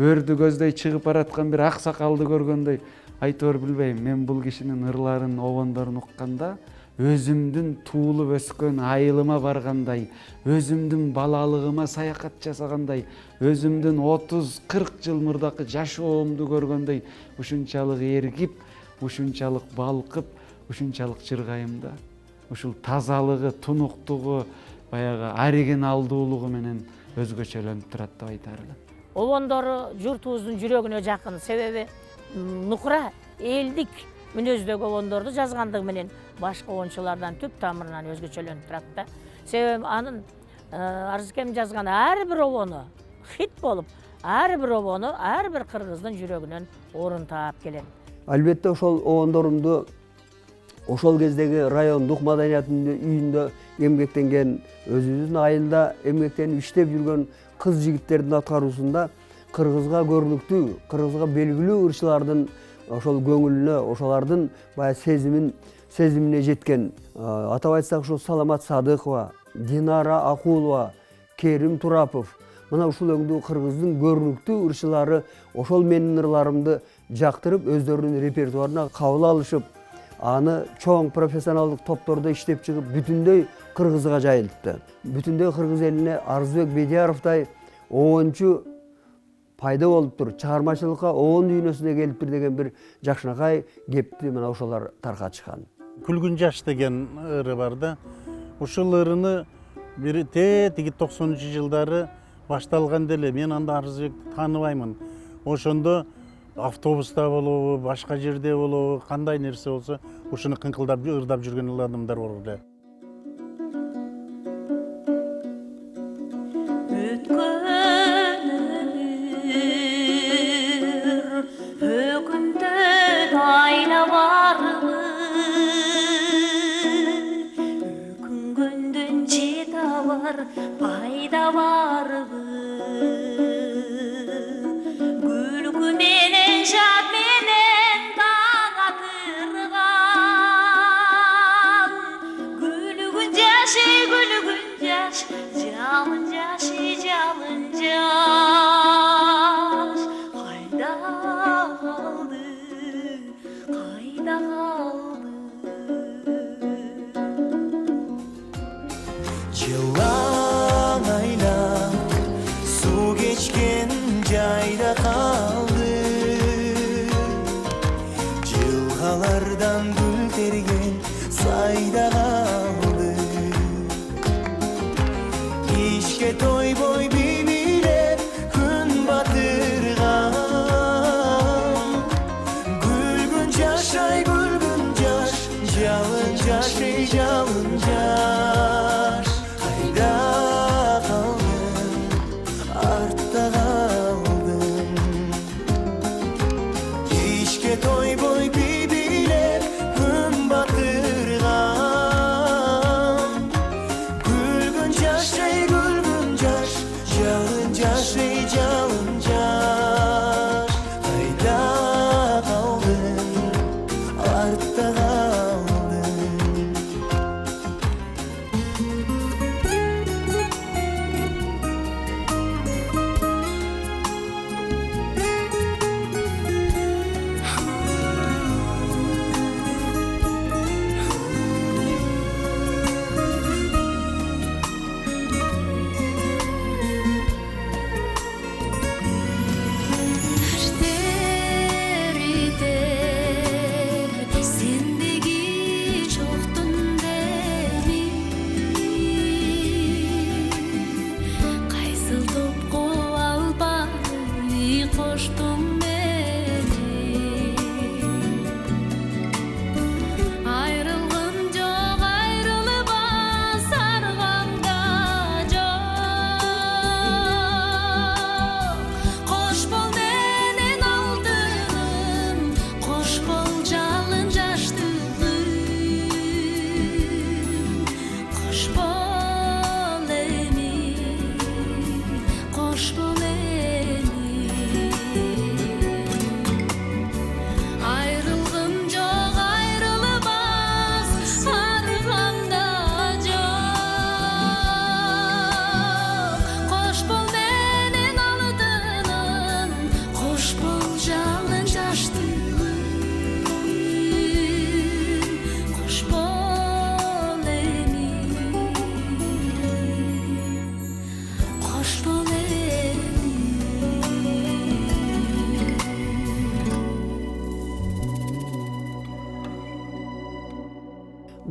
өрдү көздөй чыгып бараткан бир ак сакалды көргөндөй айтор билбейм мен бул кишинин ырларын обондорун укканда өзүмдүн туулуп өскөн айылыма баргандай өзүмдүн балалыгыма саякат жасагандай өзүмдүн 30-40 жыл мурдакы жашоомду көргөндөй ушунчалык эргип ушунчалык балкып ушунчалык жыргайм да ушул тазалыгы тунуктугу баягы оригиналдуулугу менен өзгөчөлөнүп турат деп айтар элем обондору журтубуздун жүрөгүнө жакын себеби нукура элдик мүнөздөгү обондорду жазгандыгы менен башка обончулардан түп тамырынан өзгөчөлөнүп турат да себеби анын Арзыкем жазган ар бир обону хит болуп ар бир обону ар бир кыргыздын жүрөгүнөн орун таап келет албетте ошол обондорумду ошол кездеги райондук маданиятынын үйүндө эмгектенген өзүбүздүн айылда эмгектенип иштеп жүргөн кыз жигиттердин аткаруусунда кыргызга көрүнүктүү кыргызга белгилүү ырчылардын ошол көңүлүнө ошолордун баягы сезимине жеткен атап айтсак ошо Саламат Садыкова, Динара Акулова, Керим Турапов мына ушул өңдүү кыргыздын көрүнүктүү ырчылары ошол менин ырларымды жактырып өздөрүнүн репертуарына кабыл алышып, аны чоң профессионалдык топтордо иштеп чыгып бүтүндөй кыргызга жайылтты. Бүтүндөй кыргыз элине Арзыбек Бедияровдай оончу пайда болуптур, чыгармачылыкка оон дүйнөсүнө келиптир деген бир жакшынакай кепти мына ошолор таркатышкан. Күлгүн жаш деген ыры бар да. Ушул ырыны бир тиги 90-жылдары башталган деле. Мен анда Арзыбекти тааныбаймын. Ошондо автобуста болобу, башка жерде болобу, кандай нерсе болсо, ушуну кыңкылдап, ырдап жүргөн адамдар бар эле. Пайда барбы күлкү менен шат менен таң атырган күлгүн жаш жалын жашы жалын жаш кайда калды Жылаң айлап су кечкен жайда калды, жылгалардан гүл терген сайда калды. Кичке тойбой бибилеп күн батырган, гүлгүн жаш ай гүлгүн жаш, жалын жаш ey жалын жаш. Toyboy bibilep gün batırgan, gülgün jaş ey gülgün jaş, jalın jaş ey jalın jaş. Kayda kaldın, artta kaldın.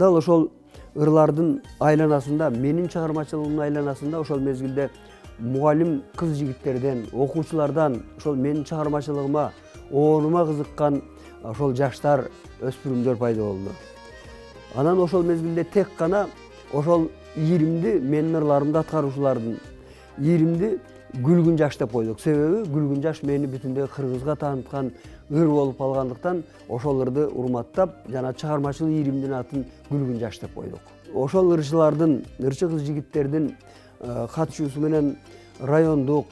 Дал ошол ырлардын айланасында, менин чыгармачылыгымдын айланасында ошол мезгилде мугалим кыз жигиттерден, окуучулардан ошол менин чыгармачылыгыма, оонума кызыккан ошол жаштар, өспүрүмдөр пайда болду. Анан ошол мезгилде тек гана ошол ийримди менин ырларымды аткаруучулардын ийримди Гүлгүн жаш деп койдук. Себеби Гүлгүн жаш мени бүтүндөй кыргызга тааныткан ыр болуп калгандыктан ошол ырды урматтап, жана чыгармачылык ийримдин атын Гүлгүн жаш деп койдук. Ошол ырчылардын, ырчы кыз жигиттердин катышуусу менен райондук,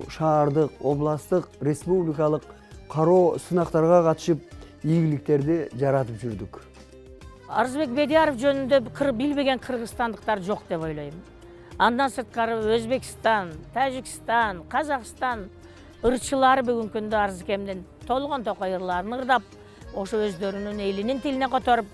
шаардык, областтык, республикалык кароо сынактарга катышып, ийгиликтерди жаратып жүрдүк. Арзыбек Бедияров жөнүндө билбеген кыргызстандыктар жок деп ойлойм. Андан сырткары Өзбекстан, Тажикстан, Казакстан ырчылары бүгүнкү күндө Арзыкемден толгон токой ырларын ырдап, ошо өздөрүнүн элинин тилине которуп,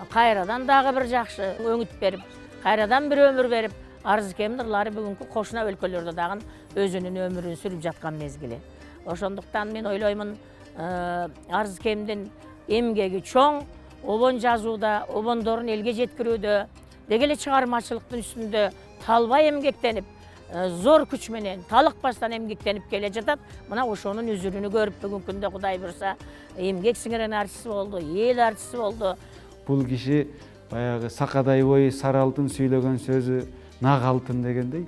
кайрадан дагы бир жакшы өңүт берип, кайрадан бир өмүр берип, Арзыкемдин ырлары бүгүнкү кошуна өлкөлөрдө дагы өзүнүн өмүрүн сүрүп жаткан мезгили. Ошондуктан мен ойлоймун, Арзыкемдин эмгеги чоң, обон жазууда, обондорун элге жеткирүүдө, деги эле чыгармачылыктын үстүндө талбай эмгектенип, зор күч менен, талыкпастан эмгектенип келе жатат. Мына ошонун үзүрүнү көрүп бүгүнкү күндө Кудай буйруса эмгек сиңирен артист болду, эл артисти болду. Бул киши баягы сакадай бой сары алтын сүйлөгөн сөзү нак алтын дегендей,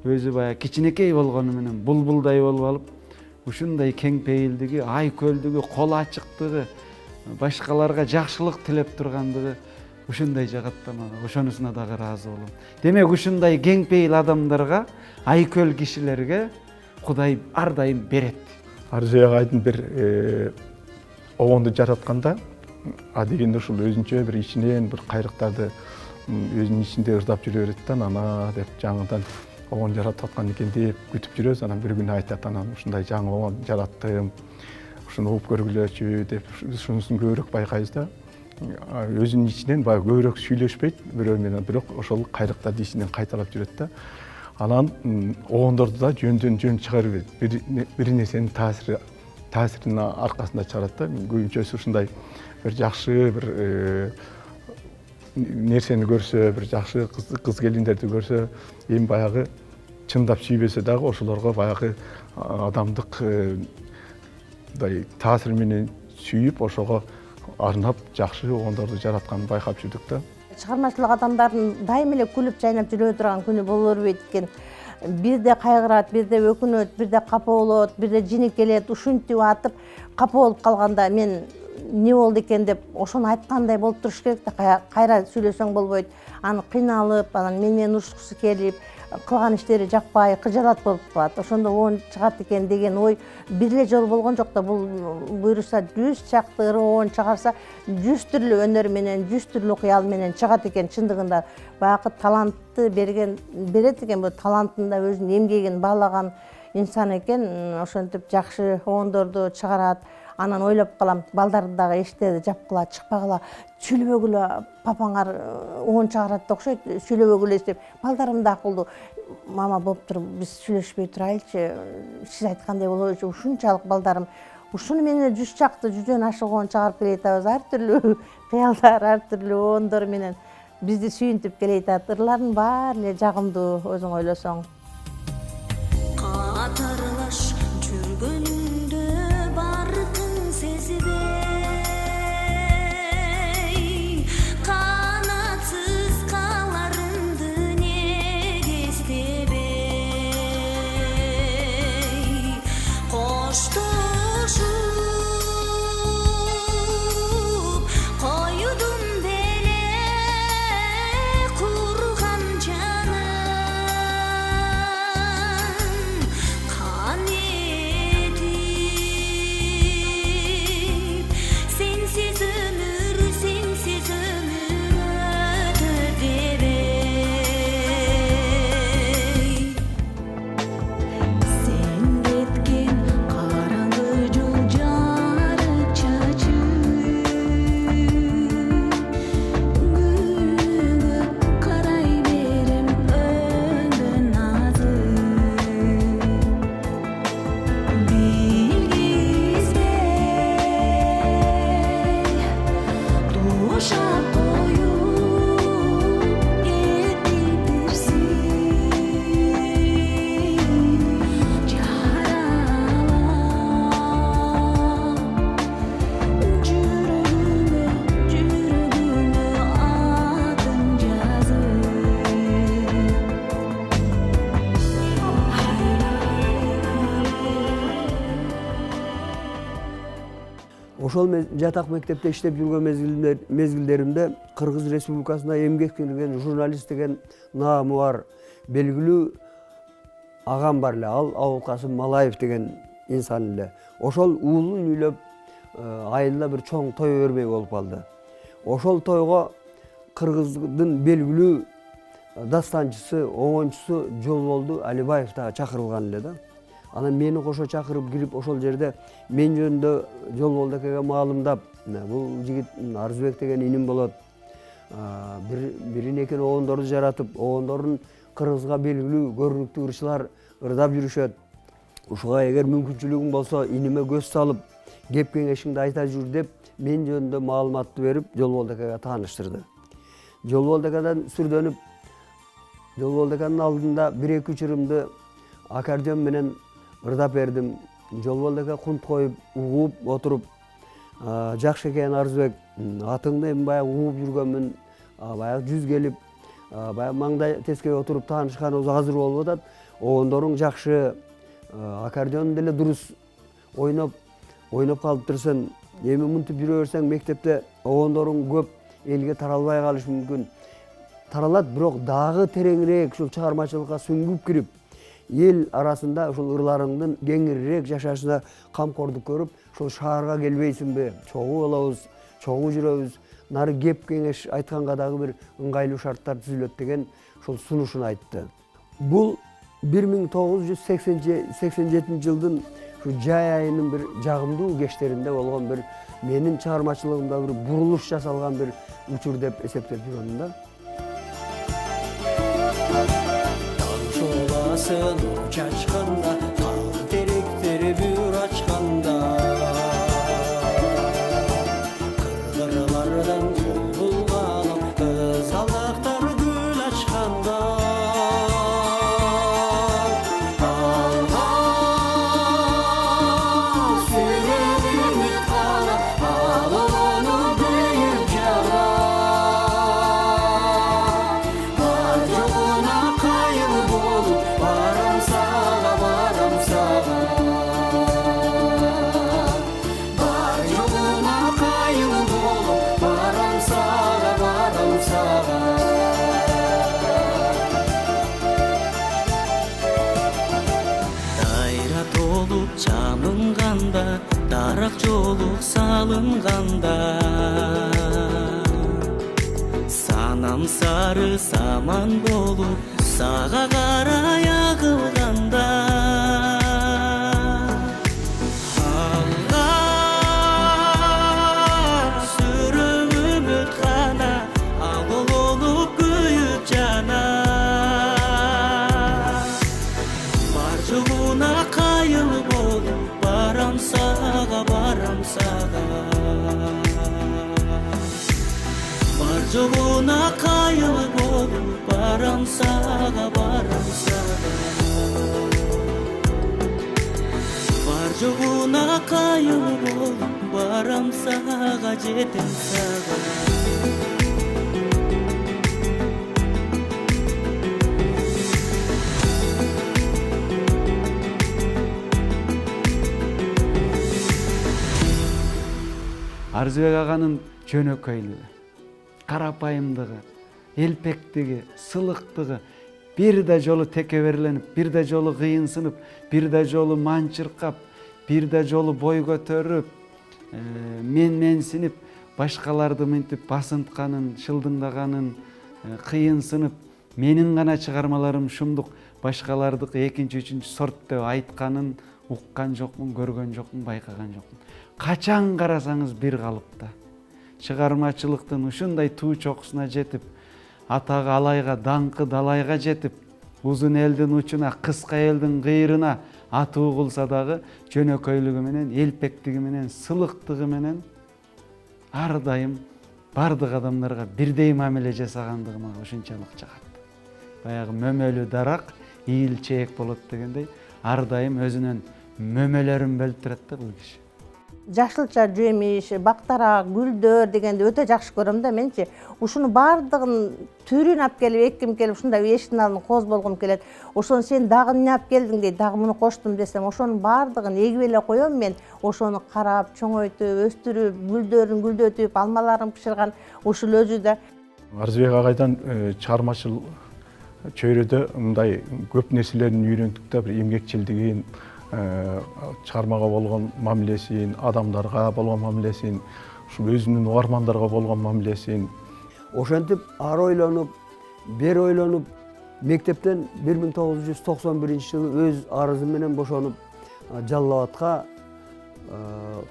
өзү баягы кичинекей болгону менен булбулдай болуп алып, ушундай кең пейилдиги, ай көлдүгү, кол ачыктыгы, башкаларга жакшылык тилеп тургандыгы ушундай жагаттан ошонусуна дагы ыраазы болом. Демек ушундай кең пейил адамдарга, айкөл кишилерге Кудай ар дайым берет. Арзыбек Айдын бир обонду жаратканда дегенде ушул өзүнчө бир ичинен бир кайрыктарды өзүнүн ичинде ырдап жүрө берет да, ана деп жаңыдан обон жаратып аткан экен деп күтүп жүрөбүз. Анан бир күнү айтат, анан ушундай жаңы обон жараттым, ушуну угуп көргүлөчү деп ушунусун көбүрөөк байкайбыз да. Өзүнүн ичинен баягы көбүрөөк сүйлөшпөйт бирөө менен, бирок ошол кайрыктарды ичинен кайталап жүрөт да. Анан обондорду да жөндөн жөн чыгарып бир нерсенин таасиринин аркасында чыгарат да. Көбүнчөсү ушундай бир жакшы бир нерсени көрсө, бир жакшы кыз келиндерди көрсө, эми баягы чындап сүйбөсө дагы ошолорго баягы адамдык таасир менен сүйүп, ошого арнап жакшы обондорду жаратканын байкап жүрдүк да. Чыгармачылык адамдардын дайым эле күлүп жайнап жүрө турган күнү боло бербейт экен. Бирде кайгырат, бирде өкүнөт, бирде капа болот, бирде жини келет, ушинтип атып капа болуп калганда мен не болду экен деп ошону айткандай болуп туруш керек да, кайра сүйлөсөң болбойт. Аны кыйналып, анан менен урушкусу келип, кылган иштери жакпай, кыжалат болуп калат. Ошондо обон чыгат экен деген ой бир эле жолу болгон жок да. Бул буйруса 100 чакты обон чыгарса, 100 түрлүү өнөр менен, 100 түрлүү кыял менен чыгат экен. Чындыгында баягы талантты берет экен, бул талантында өзүнүн эмгегин баалаган инсан экен. Ошентип жакшы обондорду чыгарат. Анан ойлоп калам, балдарды дагы эшиктерди жапкыла, чыкпагыла, сүйлөбөгүлө, папаңар обон чыгарат да окшойт, сүйлөбөгүлө деп. Балдарым да акылдуу. Мама болуп туруп, биз сүйлөшпөй турайлычы, сиз айткандай болобучу. Ушунчалык балдарым. Ушуну менен 100 чакты, 100дөн ашык обон чыгарып келе жатабыз. Ар түрлүү кыялдар, ар түрлүү обондор менен бизди сүйүнтүп келе жатат. Ырлардын баары эле жагымдуу, өзүң ойлосоң. Катарлаш жүргөнүндө бардын сезбей, канатсыз каларымды неге эстебей, коштошуп койдум деле курган жаным. Ошол жатак мектепте иштеп жүргөн мезгилдеримде Кыргыз Республикасында эмгек сиңирген журналист деген наамы бар белгилүү агам бар эле. Ал Абылкасым Малаев деген инсан эле. Ошол уулун үйлөп, айылда бир чоң той өрмөй болуп калды. Ошол тойго Кыргыздын белгилүү дастанчысы, оңончусу Жолболду Алибаев да чакырылган эле да. Анан мени кошо чакырып кирип ошол жерде мен жөнүндө Жолболду акеге маалымдап, бул жигит Арзыбек деген иним болот. Бирин экен оғондорду жаратып, оғондордун кыргызга белгилүү көрүнүктүү ырчылар ырдап жүрүшөт. Ушуга эгер мүмкүнчүлүгүң болсо иниме көз салып, кеп кеңешиңди айта жүр деп мен жөнүндө маалыматты берип, Жолболду акеге тааныштырды. Жолболду акеден сүрдөнүп, Жолболду акенин алдында 1-2 чырымды аккордеон менен ырдап бердим. Жолболду аке кунт коюп, угуп отуруп, жакшы экен Арзыбек, атыңды эми баягы угуп жүргөнмүн, баягы жүз келип, баягы маңдай тескей отуруп таанышканыбыз азыр болуп атат. Оғондоруң жакшы, аккордеон деле дурус ойноп калыптырсың. Эми мынтип жүрө берсең мектепте оғондоруң көп, элге таралбай калышы мүмкүн. Таралат, бирок дагы тереңирээк ушул чыгармачылыкка сүңгүп кирип, эл арасында ушул ырларыңдын кеңирээк жашашына камкордук көрүп, ушул шаарга келбейсиңби? Чогуу болобуз, чогуу жүрөбүз. Нары кеп кеңеш айтканга дагы бир ыңгайлуу шарттар түзүлөт деген ушул сунушун айтты. Бул 1987 жылдын жай айынын бир жагымдуу кечтеринде болгон бир менин чыгармачылыгымда бир бурулуш жасалган бир учур деп эсептеп жүрөм да. Taşolasın uç açkanda, kal terikleri bür açkanda. Kırgırlardan kol bulgalım, kızalaklar gül açkanda. Darak joluk salınganda, sanam sarı saman bolup sağa kara yağılganda. Allah sürüm ümit kana, ağıl olup büyüp cana. Barcığına kayıl bolup baram sağa, baram sağa. Barcığına kayıl bolup baram sağa, baram sağa. Barcığına kayıl bolup baram sağa, jetim sağa. Арзыбек аганын жөнөкөйлүгү, карапайымдыгы, элпектиги, сылыктыгы бир да жолу текеберленип, бир да жолу кыйынсынып, бир да жолу манчыркап, бир да жолу бой көтөрүп, менсинип, башкаларды мынтип басынтканын, шылдыңдаганын, кыйынсынып, менин гана чыгармаларым шумдук, башкалардыкы экинчи, үчүнчү сорт деп айтканын уккан жокмун, көргөн жокмун, байкаган жокмун. Качан карасаңыз бир калыпта. Чыгармачылыктын ушундай туу чокусуна жетип, атагы алайга, даңкы далайга жетип, узун элдин учуна, кыска элдин кыйрына атуу кылса дагы жөнөкөйлүгү менен, элпектиги менен, сылыктыгы менен ар дайым бардык адамдарга бирдей мамиле жасагандыгы мага ушунчалык жагат. Баягы мөмөлүү дарак ийил чээк болот дегендей, ар дайым өзүнүн мөмөлөрүн бөлүп турат да бул киши. Жашылча жемиш, бактарак, гүлдөр дегенди өтө жакшы көрөм да менчи. Ушуну бардыгын түрүн алып келип, экким келип, ушундай эшиктин алдына коз болгум келет. Ошону сен дагы эмне алып келдиң дейт, дагы муну коштум десем, ошонун бардыгын эгип эле коем мен. Ошону карап, чоңойтуп, өстүрүп, гүлдөрүн гүлдөтүп, алмаларын бышырган ушул өзү да. Арзыбек агайдан чыгармачыл чөйрөдө мындай көп нерселерин үйрөндүк да, бир эмгекчилдигин, чыгармага болгон мамилесин, адамдарга болгон мамилесин, ушул өзүнүн угармандарга болгон мамилесин. Ошентип ар ойлонуп, бер ойлонуp мектептен 1991-жылы өз арызым менен бошонуп Жалал Абадка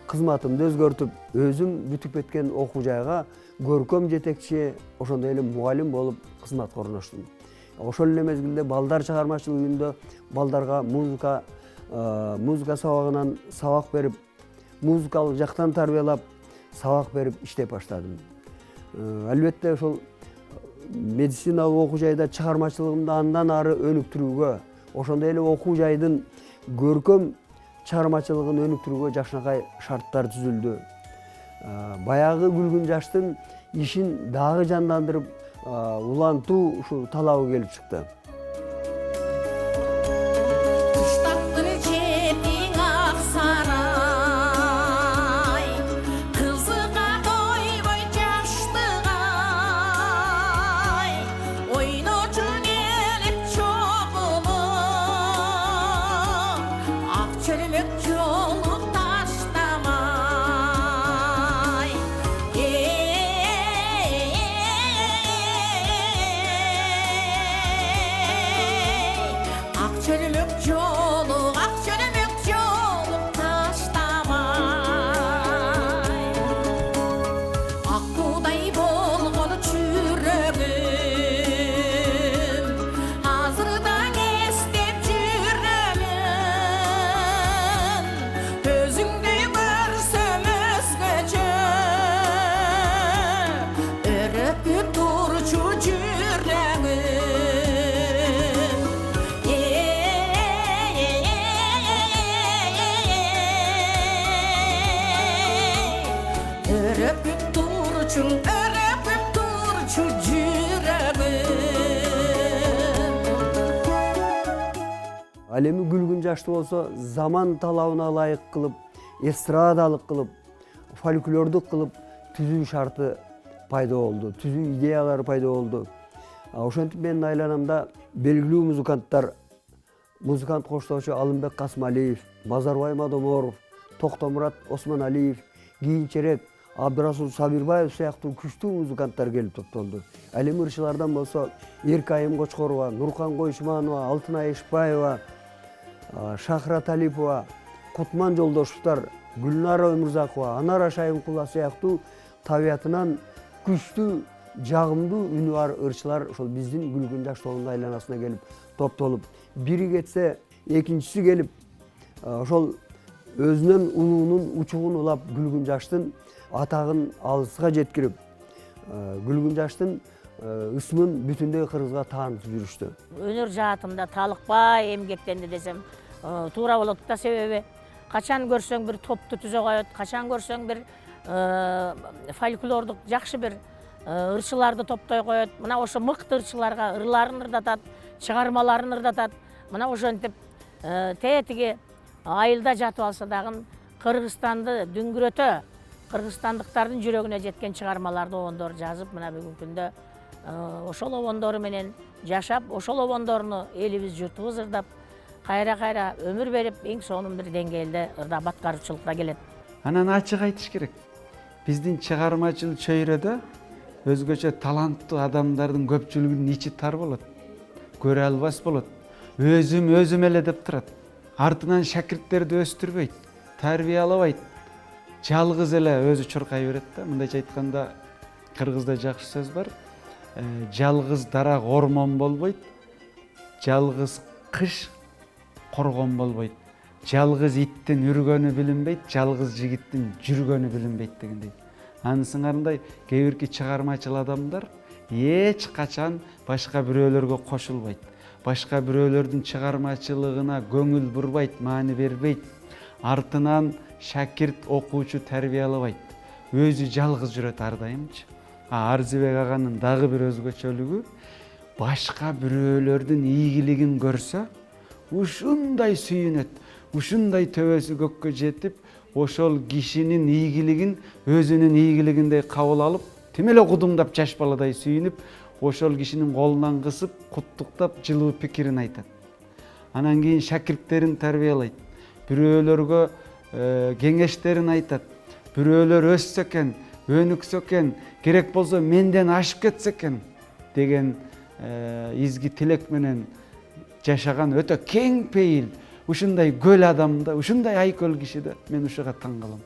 кызматымды өзгөртүп, өзүм бүтүп кеткен окуу жайга көркөм жетекчи, ошондой эле мугалим болуп кызматка орноштум. Ошол эле мезгилде балдар чыгармачылыгында балдарга музыка сабагынан сабак берип, музыкалык жактан тарбиялап, сабак берип иштеп баштадым. Албетте ошол медициналык окуу жайда чыгармачылыгымды андан ары өнүктүрүүгө, ошондой эле окуу жайдын көркөм чыгармачылыгын өнүктүрүүгө жакшынакай шарттар түзүлдү. Баягы Күлгүн жаштын ишин дагы жандандырып, улантуу ушу талабы келип чыкты. Ал эми Күлгүн жашты болсо заман талабына ылайык кылып, эстрадалык кылып, фольклордук кылып түзүү шарты пайда болду, түзүү идеялары пайда болду. Ошентип менин айланамда белгилүү музыкант коштоочу Алымбек Касымалиев, Базарбай Мадоморов, Токтомурат Осмоналиев, кийинчерээк Абдырасул Сабирбаев сыяктуу күчтүү музыканттар келип топтолду. Ал эми ырчылардан болсо Эркайым Кочкорова, Нуркан Койшуманова, Алтынай Ишбаева, Шахра Талипова, Кутман Жолдошевтар, Гүлнара Өмүрзакова, Анара Шайымкула сыяктуу табиятынан күчтүү, жагымдуу үнү бар ырчылар ошол биздин Күлгүн жаш тобунун айланасына келип топтолуп, бири кетсе экинчиси келип, ошол өзүнүн улуунун учугун улап Күлгүн жаштын атагын алыска жеткирип, Күлгүн жаштын ысмын бүтүндөй кыргызга таанытып жүрүштү. Өнөр жаатымда талыкпай эмгектенди десем туура болот да, себеби качан көрсөң бир топту түзө коет, качан көрсөң бир фольклордук жакшы бир ырчыларды топтой коет. Мына ошо мыкты ырчыларга ырларын ырдатат, чыгармаларын ырдатат. Мына ошентип тетиги айылда жатып алса дагы Кыргызстанды дүңгүрөтө, кыргызстандыктардын жүрөгүнө жеткен чыгармаларды обондор жазып, мына бүгүнкү күндө ошол обондору менен жашап, ошол обондорну элибиз, журтубуз ырдап, кайра өмүр берип, эң сонун бир деңгээлде ырдап аткаруучулукка келет. Анан ачык айтыш керек. Биздин чыгармачыл чөйрөдө өзгөчө таланттуу адамдардын көпчүлүгүнүн ичи тар болот. Көрө албас болот. Өзүм эле деп турат. Артынан шакирттерди өстүрбөйт, тарбиялабайт. Жалгыз эле өзү чуркай берет да. Мындайча айтканда, кыргызда жакшы сөз бар. Жалгыз дарак ормон болбойт. Жалгыз кыш коргон болбойт. Жалгыз иттин үргөнү билинбейт, жалгыз жигиттин жүргөнү билинбейт дегендей. Анысыңарындай кээ бирки чыгармачыл адамдар эч качан башка бирөөлөргө кошулбайт. Башка бирөөлөрдүн чыгармачылыгына көңүл бурбайт, маани бербейт. Артынан шакирт, окуучу тарбиялабайт. Өзү жалгыз жүрөт ар дайымчы. Арзыбек аганын дагы бир өзгөчөлүгү, башка бирөөлөрдүн ийгилигин көрсө, ушундай сүйүнөт, ушундай төбөсү көккө жетип, ошол кишинин ийгилигин өзүнүн ийгилигиндей кабыл алып, тим эле кудуңдап жаш баладай сүйүнүп, ошол кишинин колунан кысып, куттуктап, жылуу пикирин айтат. Анан кийин шакирттерин тарбиялайт, бирөөлөргө кеңештерин айтат. Бирөөлөр өссө экен, өнүксө экен, керек болсо менден ашып кетсе экен деген изги тилек менен жашаган өтө кең пейил ушундай көл адамда, ушундай айкөл кишиде мен ушуга таң калам.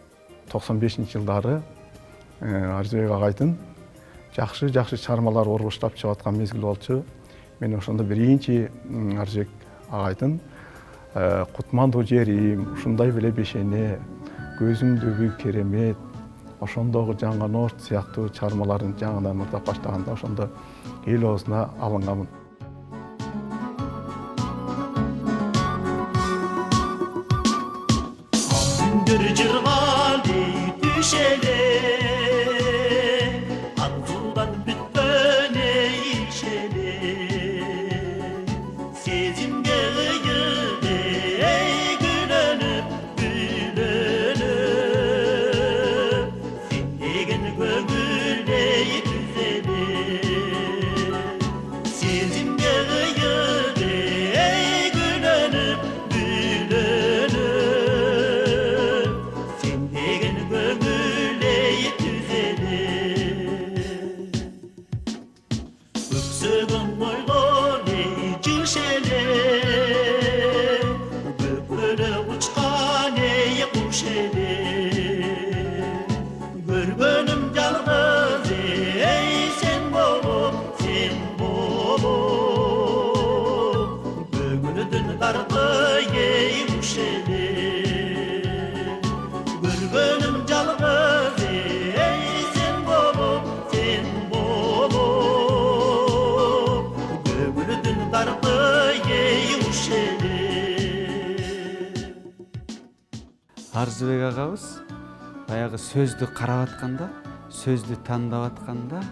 95-жылдары Арзыбек агайдын жакшы чыгармалар оргуштап чыгып аткан мезгил болчу. Мен ошондо биринчи Арзыбек агайдын Кутмандуу жерим, ушундай беле бешене, көзүңдөгү керемет, ошондогу жаңган орт сыяктуу чыгармаларын жаңыдан мурдап баштаганда ошондо эл оозуна алынгамын. Gündür cırgan düşele Anzudan bütbön eğişele Sezim gelgide gülönüp gülönüp Sendegen gögüley düzele Sezim gelgide gülönüp gülönüp Öksügün boylu cilşele Böbürü uçkan ey kuşele Görgönüm yalnız ey sen bolup Bögülüdün dardı ey kuşele Görgönüm yalnız ey sen bolup Bögülüdün dardı ey kuşele Арзыбек агабыз баягы сөздү карап атканда, сөздү тандап атканда,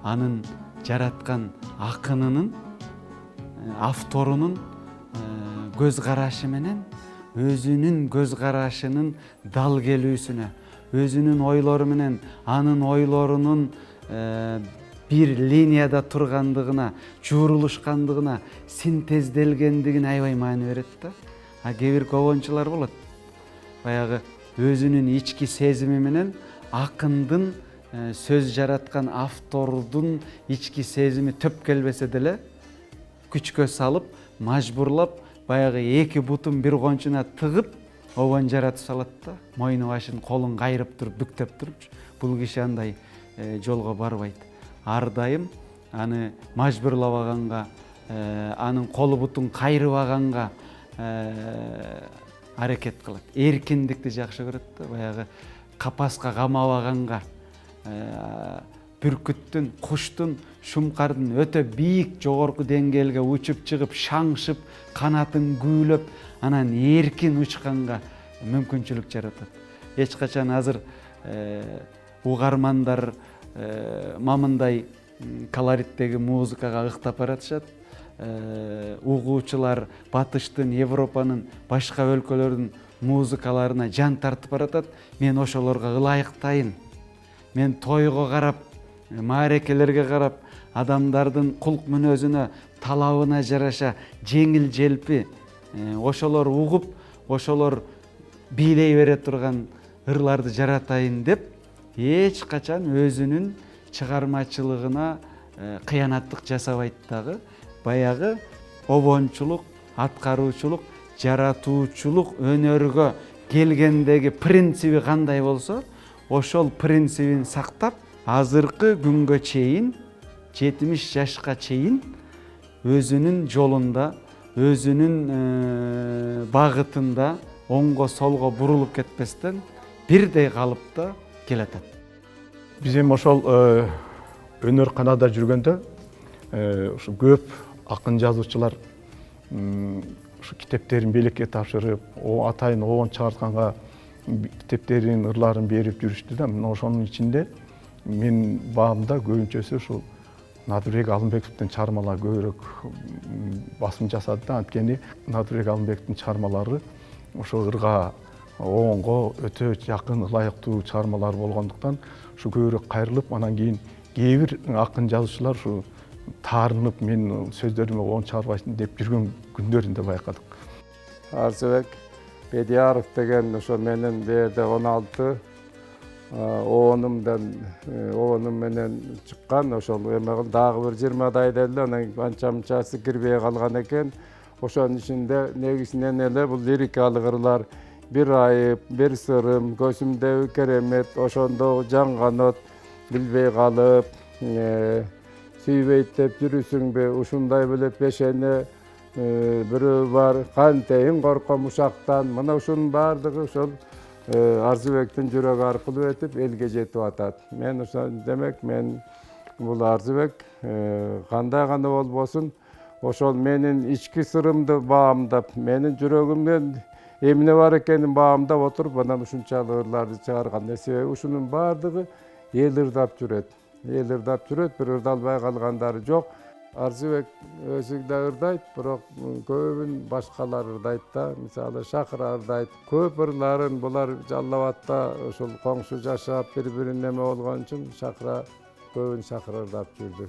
анын жараткан акынынын, авторунун көз карашы менен өзүнүн көз карашынын дал келүүсүнө, өзүнүн ойлору менен анын ойлорунун бир линияда тургандыгына, жуурулушкандыгына, синтезделгендигине аябай маани берет да. А кээ бир кобончулар болот. Баягы өзүнүн ички сезими менен акындын сөз жараткан автордун ички сезими төп келбесе деле күчкө салып, мажбурлап, баягы эки бутун бир кончуна тыгып, обон жаратып салат да. Мойну башын, колун кайрып туруп, бүктөп туруп, бул киши андай жолго барбайт. Ар дайым аны мажбурлабаганга, анын колу бутун кайрыбаганга аракет кылат. Эркиндикти жакшы көрөт да, баягы капаска камабаганга, бүркүттүн, куштун, шумкардын өтө бийик жогорку деңгээлге учуп чыгып, шаңшып, канатын күүлөп, анан эркин учканга мүмкүнчүлүк жаратат. Эч качан азыр угармандар мамындай колориттеги музыкага ыктап баратышат. Угуучулар Батыштын, Европанын, башка өлкөлөрдүн музыкаларына жан тартып баратат. Мен ошолорго ылайыктайын. Мен тойго карап, маарекелерге карап, адамдардын кулк мүнөзүнө, талабына жараша жеңил желпи ошолор угуп, ошолор бийлей бере турган ырларды жаратайын деп, эч качан өзүнүн чыгармачылыгына кыянаттык жасабайт дагы. Баягы обончулук, аткаруучулук, жаратуучулук өнөргө келгендеги принциби кандай болсо, ошол принцибин сактап, азыркы күнгө чейин, 70 жашка чейин өзүнүн жолунда, өзүнүн багытында оңго солго бурулуп кетпестен бирдей калыпта келатат. Биз эми ошол өнөр канада жүргөндө ушу көп акын жазуучулар ушу китептерин белекке тапшырып, атайын обон чыгартканга китептерин, ырларын берип жүрүштү да. Мына ошонун ичинде мен баамда көбүнчөсү ушул Надырбек Алымбековдун чыгармалары көбүрөөк басым жасады да. Анткени Надырбек Алымбековдун чыгармалары ошол ырга, обонго өтө жакын, ылайыктуу чыгармалар болгондуктан ушу көбүрөөк кайрылып, анан кийин кээ бир акын жазуучулар ушу таарынып, мен сөздөрүмө обон чыгарбайсың деп жүргөн күндөрүндө байкадык. Арзыбек Бедияров деген ошо менин берде 16 оонум менен чыккан ошол эме дагы бир 20 эле анан анча мынчасы кирбей калган экен. Ошонун ичинде негизинен эле бул лирикалык ырлар бир айып, бир сырым, көзүмдөгү керемет, ошондогу жанган от билбей калып, сүйбейт деп жүрүсүңбү, ушундай беле пешене бирөө бар, кантейин корком ушактан. Мына ушунун баардыгы ошол Арзыбектин жүрөгү аркылуу өтүп элге жетип атат. Мен ошон демек мен бул Арзыбек кандай гана болбосун ошол менин ички сырымды баамдап, менин жүрөгүмдөн эмне бар экенин баамдап отуруп, анан ушунчалык ырларды чыгарган. Себеби ушунун баардыгы эл ырдап жүрөт. Эл ырдап жүрөт, бир ырдалбай калгандары жок. Арзыбек өзү да ырдайт, бирок көбүн башкалар ырдайт да. Мисалы Шакыра ырдайт. Көп ырларын булар Жалал Абадта ошол коңшу жашап, бири-бирин неме болгон үчүн Шакыра көбүн Шакыра ырдап жүрдү.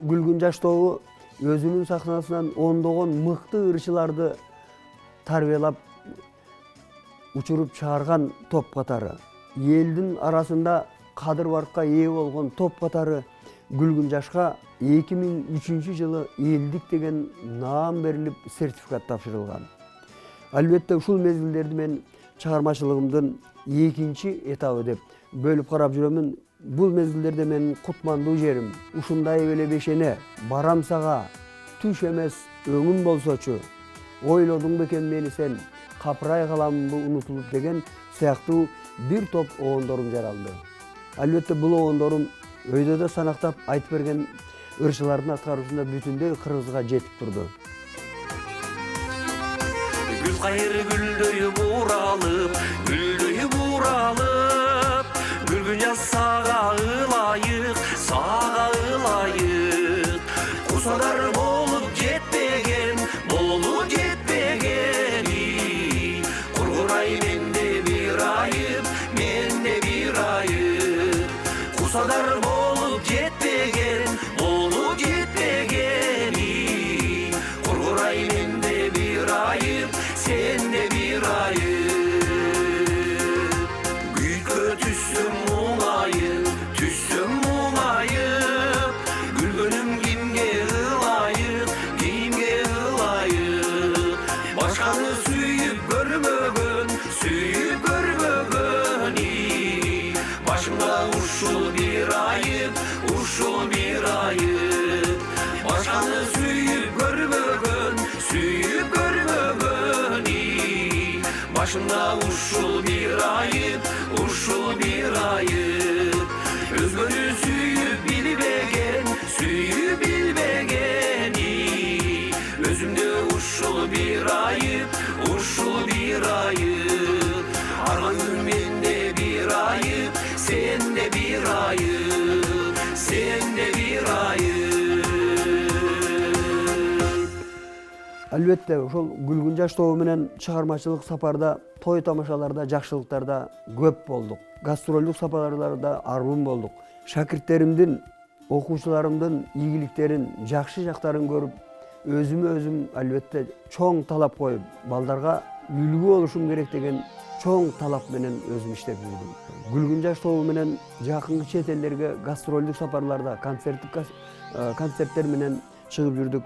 Gülgün Жаш тобу өзүнүн сахнасынан ондогон мыкты ырчыларды тарбиялап учуруп чыгарган топ катары. Элдин арасында кадыр баркка ээ болгон топ катары Gülgün Жашка 2003-жылы элдик деген наам берилип сертификат тапшырылган. Албетте ушул мезгилдерди мен чыгармачылыгымдын экинчи этабы деп бөлүп карап жүрөмүн. Бул мезгилдерде менин кутмандуу жерим ушундай эле бешене, барам сага, түш эмес өңүм болсочу, ойлодуң бекен мени сен, капырай каламбы унутулуп деген сыяктуу бир топ оондорум жаралды. Албетте бул оондорум өйдө да санактап айтып берген ырчылардын аткаруусунда бүтүндөй кыргызга жетип турду. Гүл кайыр гүлдөй буралып, гүлдөй буралып, Gülgün Жаш sağa ılayık, sağa ılayık. Kusadar bolup jetpegen, bolup jetpegeni. Kurguray mende bir ayıp, mende bir ayıp. Kusadar bolup jetpegen, bolup jetpegeni. Kurguray mende bir ayıp, sende bir ayıp. Tüssüm muğayıp, Gülgünüm kimge ılayıp, kimge ılayıp. Başkanı süyüp görmögün, Başımda uşul bir ayıp, uşul bir ayıp. Başkanı süyüp görmögün, Başımda uşul bir ayıp, uşul bir ayıp. Özgünü süyüp bilbegeni. Özümde uşul bir ayıp, uşul bir ayıp. Argın mende bir ayıp, sende bir ayıp, sende bir ayıp. Albatta ошол Gülgün Жаш тобу менен чыгармачылык сапарда, той тамашаларда, жакшылыктарда көп болдук. Гастролдук сапарларда армун болдук. Шакирттеримдин, окуучуларымдын ийгиликтерин, жакшы жактарын көрүп, өзүм албетте чоң талап коюп, балдарга үлгү болушум керек деген чоң талап менен өзүм иштеп жүрдүм. Gülgün Жаш тобу менен жакынкы чет элдерге гастролдук сапарларда, концерттер менен чыгып жүрдүк.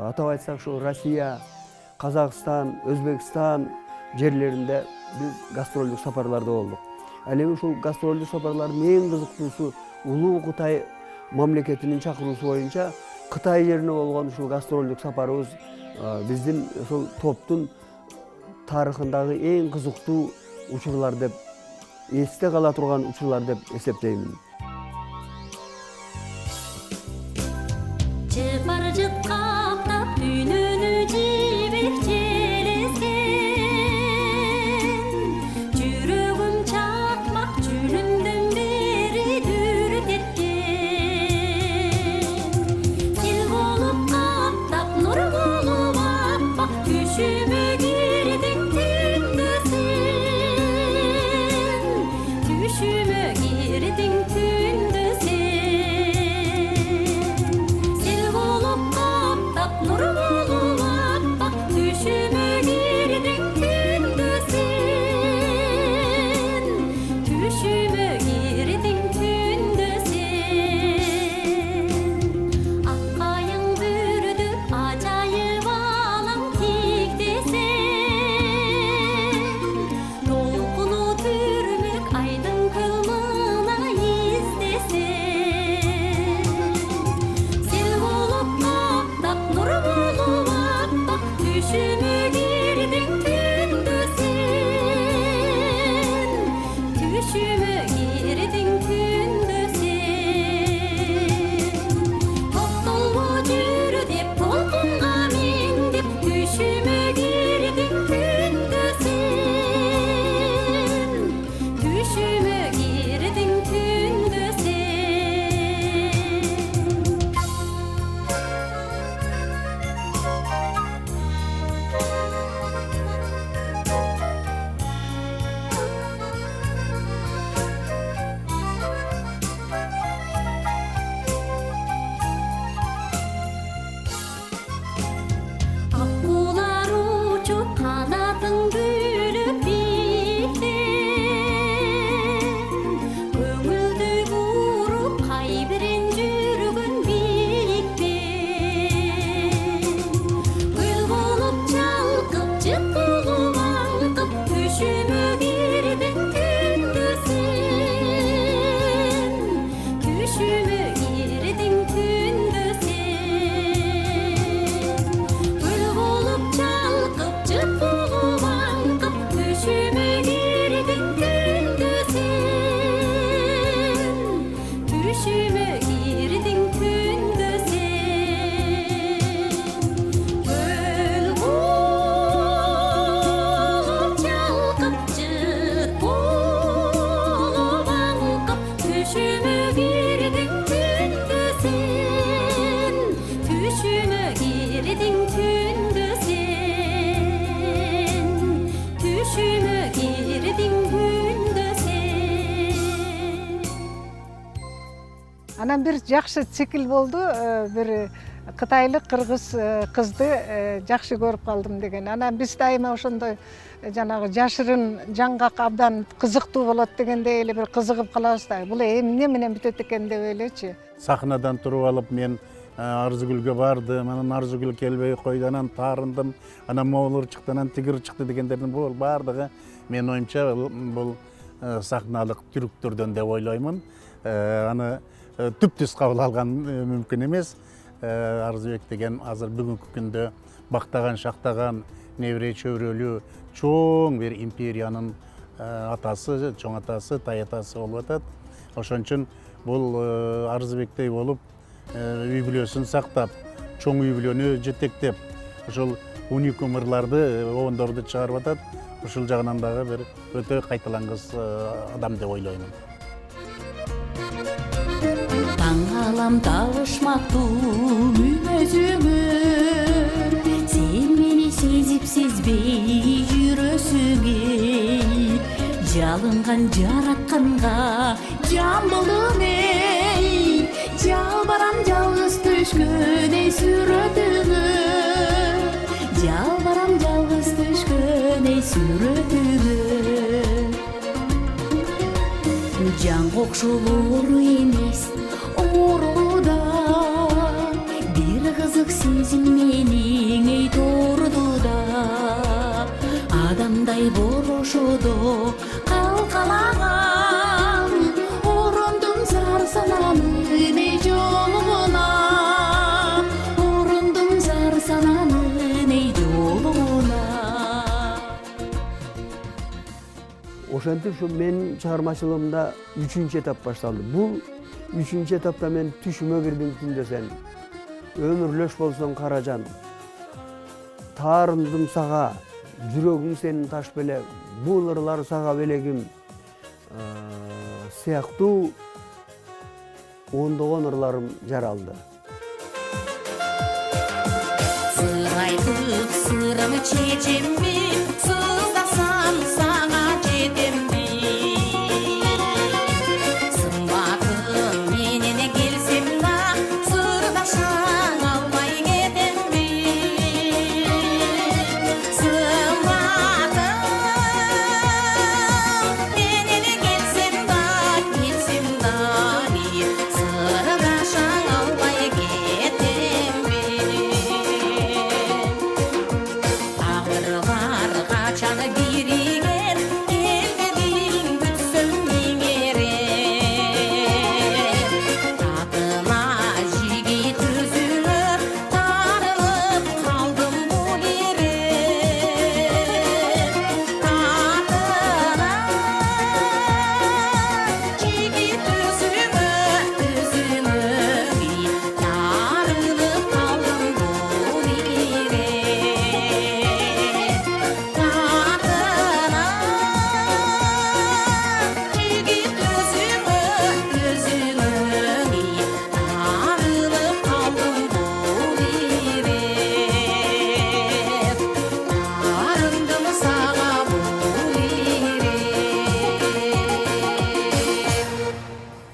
Атап айтсак, ошо Россия, Казакстан, Өзбекстан, жерлеринде биз гастролдук сапарларда болдук. Ал эми ушул гастролдук сапарлардын эң кызыктуусу Улуу Кытай мамлекетинин чакыруусу боюнча Кытай жерине болгон ушул гастролдук сапарыбыз биздин ушул топтун тарыхындагы эң кызыктуу учурлар деп, эсте кала турган учурлар деп эсептеймин. Чыпаржыт каптап үнүнү жибек желескен, жүрөгүм чакмак жүнүмдөн бери дүрүтеткен. Сел болуп каптап нур болуп аппак түшүмө кирдиң түндө сен, түшүмө кирдиң түндө Nur bolup appak düşüme girdin tündü sen, düşüme girdin tündü sen. Akkayın bürdüp acayip alam tiktesen, dolkunu türmek aydın kılmına izdesen. Sel bolup kaptap nur bolup appak düşüme girdin tündü sen, düşüme girdin tündü sen. Toktolbo жүрү деп толкунга мендеп düşüme girdin tündü sen, düşüme girdin tündü sen. Акулар учуп канатын бөлүп биктен, көңүлдү уруп кайбирен жүргөн бийликпен. Көл болуп чалкып жып болуп аңкып түшүмө кирдиң түндө сен, түшүмө кирдиң түндө сен. Көл болуп чалкып жып болуп аңкып түшүмө кирдиң түндө сен, түшүмө кирдиң түндө сен. Көл болуп чалкып жып болуп аңкып түшүмө кирдиң түндө сен, түшүмө кирдиң түндө сен, түшүмө кирдиң түндө сен. Анан бир жакшы цикл болду, бир кытайлык кыргыз кызды жакшы көрүп калдым деген. Анан биз дайыма ошондой жанагы жашырын жаңгак абдан кызыктуу болот дегендей эле бир кызыгып калабыз да. Бул эмне менен бүтөт экен деп элечи. Сахнадан туруп алып мен Арзыгүлгө бардым, анан Арзыгүл келбей койду, анан таарындым, анан моолор чыкты, анан тигир чыкты дегендердин бул бардыгы мен оюмча бул сахналык түрүктөрдөн деп ойлоймун. Аны түптүз кабыл алган мүмкүн эмес. Арзыбек деген азыр бүгүнкү күндө бактаган, шактаган, небере чөбүрөлүү чоң бир империянын атасы, чоң атасы, тай атасы болуп атат. Ошон үчүн бул Арзыбектей болуп үй бүлөсүн сактап, чоң үй бүлөнү жетектеп, ошол уникум ырларды, обондорду чыгарып атат. Ушул жагынан дагы бир өтө кайталангыс адам деп ойлоймун. Таң алам табышмактуу мүнөзүңөр, сен мени сезип сезбей жүрөсүң. Жалынган жаратканга жамбылым эй, жалбарам жалгыз төшкөн сүрөтүңө, жалбарам жалгыз төшкөн сүрөтүңө. Жан кокшолору эмес ооруда, бир кызык сезим менин тордуда. Адамдай ортодо калкалаган урундум зар сананын эй жолуна урундум зар сананын эй жолуна. Ошентип ушу менин чыгармачылыгымда 3-этап башталды. Бул 3-этапта мен түшүмө кирдим күндө сен. Өмүрлөш болсоң каражан. Таарындым сага, жүрөгүң сенин таш белек. Бул ырлар сага белегим. Сыяктуу ондогон ырларым жаралды. Сыр айтып сырымы чечемби, сыздасам сага жетемби. Сымбатым менене келсем да, сырдашаң албай кетемби. Сымбатым менене келсем да, сырдашаң албай кетемби. Тағдырлар қачаны бириген, келбедин бүтсөм еңерем. Татына жигит өзүңө, тарылып қалдым бұл ерем. Татына жигит өзүңө, тарылып қалдым бұл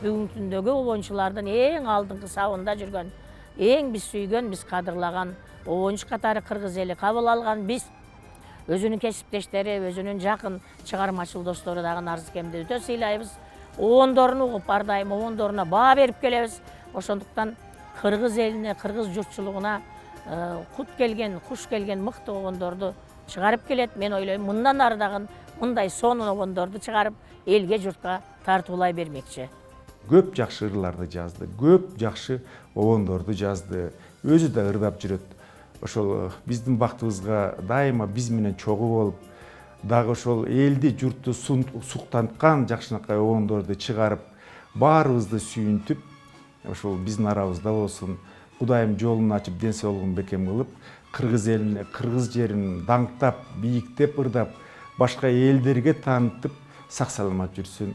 Бүгүнкү күндөгү обончулардын эң алдыңкы сабында жүргөн, эң биз сүйгөн, биз кадырлаган обончу катары кыргыз эли кабыл алган биз өзүнүн кесиптештери, өзүнүн жакын чыгармачыл достору дагы Нарзыкемди өтө сыйлайбыз. Обондорун угуп, ар дайым обондоруна баа берип келебиз. Ошондуктан кыргыз элине, кыргыз журтчулугуна кут келген, куш келген мыкты обондорду чыгарып келет. Мен ойлойм, мындан ары дагы мындай сонун обондорду чыгарып, элге, журтка тартуулай бермекчи. Көп жакшы ырларды жазды, көп жакшы обондорду жазды. Өзү да ырдап жүрөт. Ошол биздин бактыбызга дайыма биз менен чогуу болуп, дагы ошол элди, журтту суктанткан жакшынакай обондорду чыгарып, баарыбызды сүйүнтүп, ошол биздин арабызда болсун, Кудайым жолун ачып, ден соолугун бекем кылып, кыргыз элине, кыргыз жерин даңктап, бийиктеп, ырдап, башка элдерге таанытып, сак саламат жүрсүн.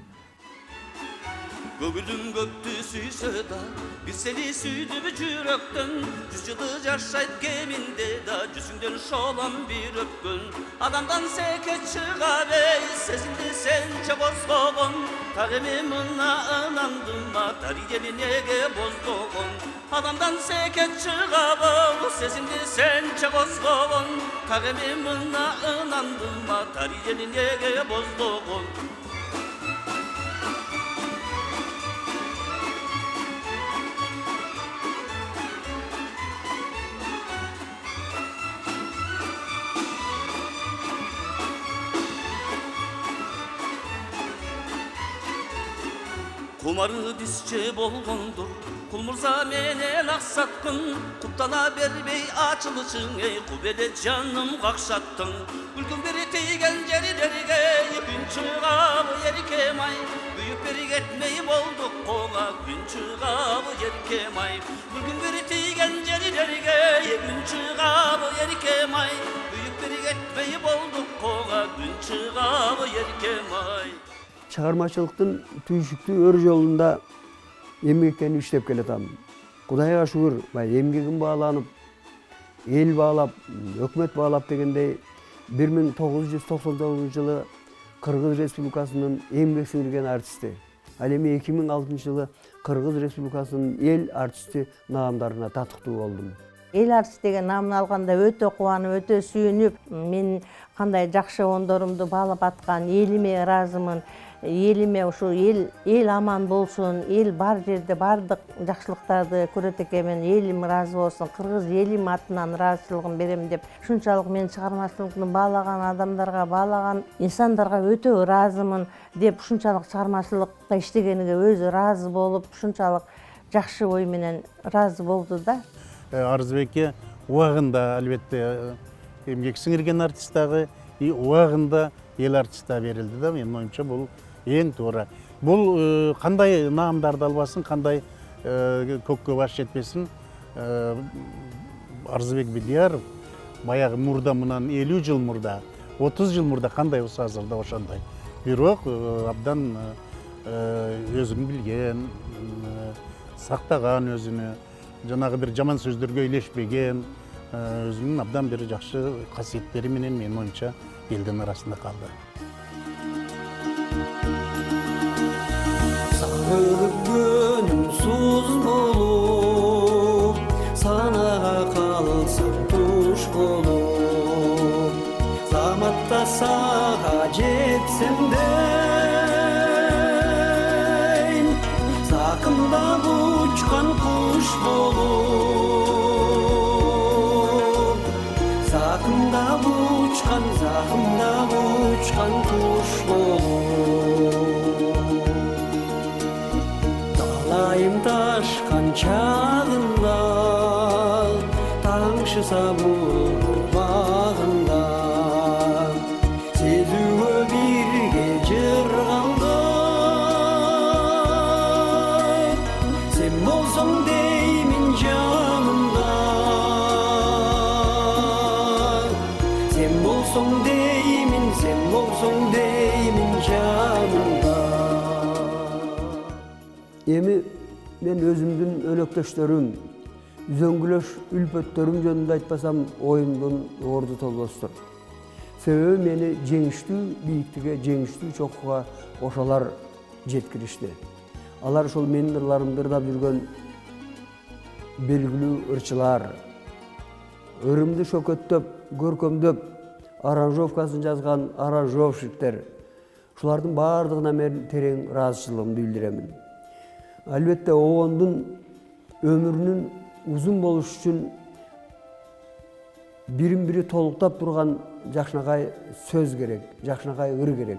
Көңілің көпті сүйсе да, бір сені сүйді бір жүректің, жүз жылы жашайт кемінде да, жүзіңден шолам бір өпкін. Адамдан секет шыға бей, сезімді сенче бозғоғын, тағеме мына ынандым ма, таридені неге боздоғын. Адамдан секет шыға бей, сезімді сенче бозғоғын, тағеме мына ынандым ма, таридені неге боздоғын. Kumarı bizce bolğondur, Kul Murza menen aksatqın, Kuптана бербей açılışın, ey kubele canım qaqşattın. Gülgün biri teygen jerilerge, gün çıqabı yerikemay, Büyük biri getmeyi bolduk qoğa, gün çıqabı yerikemay. Gülgün biri teygen jerilerge, gün çıqabı yerikemay, Büyük biri getmeyi bolduk qoğa, gün çıqabı yerikemay. Чыгармачылыктын түйшүктүү өр жолунда эмгектенип иштеп келатам. Кудайга шүгүр, эмгегим бааланып, эл баалап, өкмөт баалап дегендей 1999 жылы Кыргыз Республикасынын эмгек сиңирген артисти. Ал эми 2006 жылы Кыргыз Республикасынын эл артисти наамдарына татыктуу болдум. Эл артист деген наамын алганда өтө кубанып, өтө сүйүнүп, мен кандай жакшы обондорумду баалап аткан элиме ыраазымын. элиме ушу эл аман болсун, эл бар жерде бардык жакшылыктарды көрөт экенмин, элим ыраазы болсун, кыргыз элим атынан ыраазычылыгын берем деп ушунчалык мен чыгармачылыкты баалаган адамдарга, баалаган инсандарга өтө ыраазымын деп ушунчалык чыгармачылыкта иштегениге өзү ыраазы болуп, ушунчалык жакшы ой менен ыраазы болду да. Арызбекке убагында албетте эмгек сиңирген артист дагы, убагында эл артист да берилди да. Менин оюмча бул эң туура. Бул кандай наамдарды албасын, кандай көккө баш жетпесин, Арызбек Бидияров баягы мурда мынан 50 жыл мурда, 30 жыл мурда кандай болсо азырда ошондой. Бирок абдан өзүн билген, сактаган өзүнү, жанагы бир жаман сөздөргө илешпеген, өзүнүн абдан бир жакшы касиеттери менен менин оюмча элдин арасында калды. Сагынып көнүм суз болуп, санага калсам туш болуп, заматта сага жетсем дейм, сакындап учкан куш болуп, сакындап учкан, закымдап учкан куш болуп. Далайым ташкан чагында, таңшы сабылыр багында, сезүүгө бирге жыргалды. Сен болсоң деймин жанымда, сен болсоң деймин, сен болсоң деймин жанымда. Эми мен өзүмдүн өнөктөштөрүм, зөңгүлөш үлпөттөрүм жөнүндө айтпасам, оюмдун орду толбостур. Себеби мени жеңиштүү бийиктикке, жеңиштүү чокуга ошолор жеткиришти. Алар ошол менин ырларымды ырдап жүргөн белгилүү ырчылар, өрүмдү шөкөттөп, көркөмдөп, аранжовкасын жазган аранжовщиктер. Ушулардын баардыгына мен терең ыраазычылыгымды билдиремин. Албетте обондун өмүрүнүн узун болуш үчүн бирин-бири толуктап турган жакшынакай сөз керек, жакшынакай ыр керек.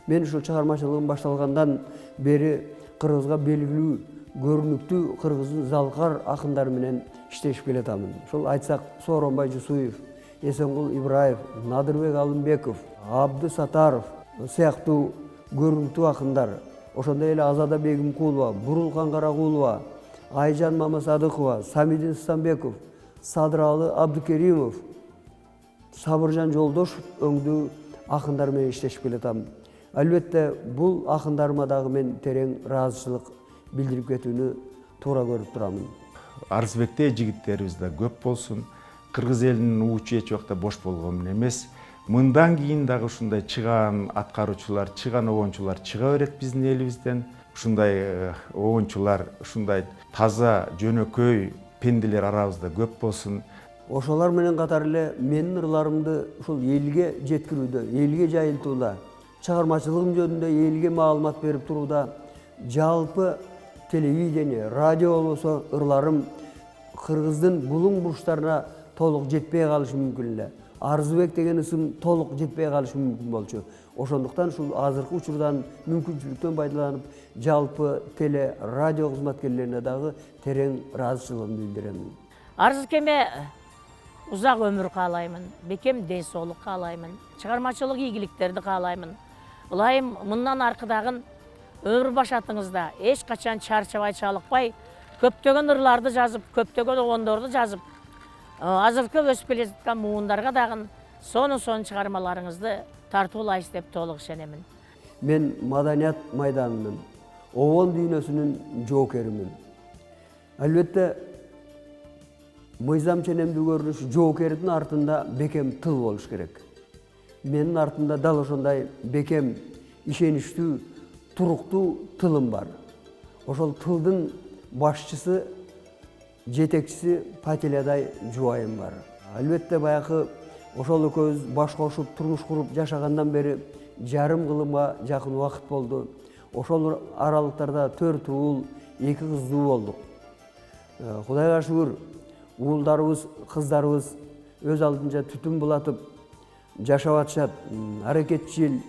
Мен ушул чыгармачылыгым башталгандан бери кыргызга белгилүү, көрүнүктүү кыргыздын залкар акындары менен иштешип келатамын. Ошол айтсак, Сооронбай Жусуев, Эсенгул Ибраев, Надырбек Алымбеков, Абды Сатаров сыяктуу көрүнүктүү акындар. Ошондой эле Азада Бегимкулова, Бурулкан Каракулова, Айжан Мамасадыкова, Самидин Стамбеков, Садыралы Абдыкеримов, Сабыржан Жолдошев өңдүү акындар менен иштешип келатам. Албетте бул акындарыма дагы мен терең ыраазычылык билдирип кетүүнү туура көрүп турамын. Арызбекте жигиттерибиз да көп болсун. Кыргыз элинин уучу эч убакта бош болгон эмес. Мындан кийин дагы ушундай чыгаан аткаруучулар, чыгаан обончулар чыга берет биздин элибизден. Ушундай обончулар, ушундай таза, жөнөкөй пенделер арабызда көп болсун. Ошолор менен катар эле менин ырларымды ушул элге жеткирүүдө, элге жайылтууда, чыгармачылыгым жөнүндө элге маалымат берип турууда, жалпы телевидение, радио болсо ырларым кыргыздын булуң бурчтарына толук жетпей калышы мүмкүн эле. Арызбек деген ысым толук жетпей калышы мүмкүн болчу. Ошондуктан ушул азыркы учурдан мүмкүнчүлүктөн пайдаланып, жалпы теле, радио кызматкерлерине дагы терең ыраазычылыгымды билдиремин. Арызбекеме узак өмүр каалаймын, бекем ден соолук каалаймын, чыгармачылык ийгиликтерди каалаймын. Ылайым мындан аркыдагы өмүр башатыңызда эч качан чарчабай, чалыкпай, көптөгөн ырларды жазып, көптөгөн обондорду жазып, азыркы өсүп келе жаткан муундарга дагы сонун чыгармаларыңызды тартуулайсыз деп толук ишенемин. Мен маданият майданынын, обон дүйнөсүнүн жоокеримин. Албетте мыйзам ченемдүү көрүнүш жоокердин артында бекем тыл болуш керек. Менин артында дал ошондой бекем, ишеничтүү, туруктуу тылым бар. Ошол тылдын башчысы, жетекчиси Пателядай жубайым бар. Албетте баягы ошол экөөбүз баш кошуп, турмуш куруп жашагандан бери жарым кылымга жакын убакыт болду. Ошол аралыктарда 4 уул, 2 кыздуу болдук. Кудайга шүгүр, уулдарыбыз, кыздарыбыз өз алдынча түтүн булатып жашап атышат. Аракетчил,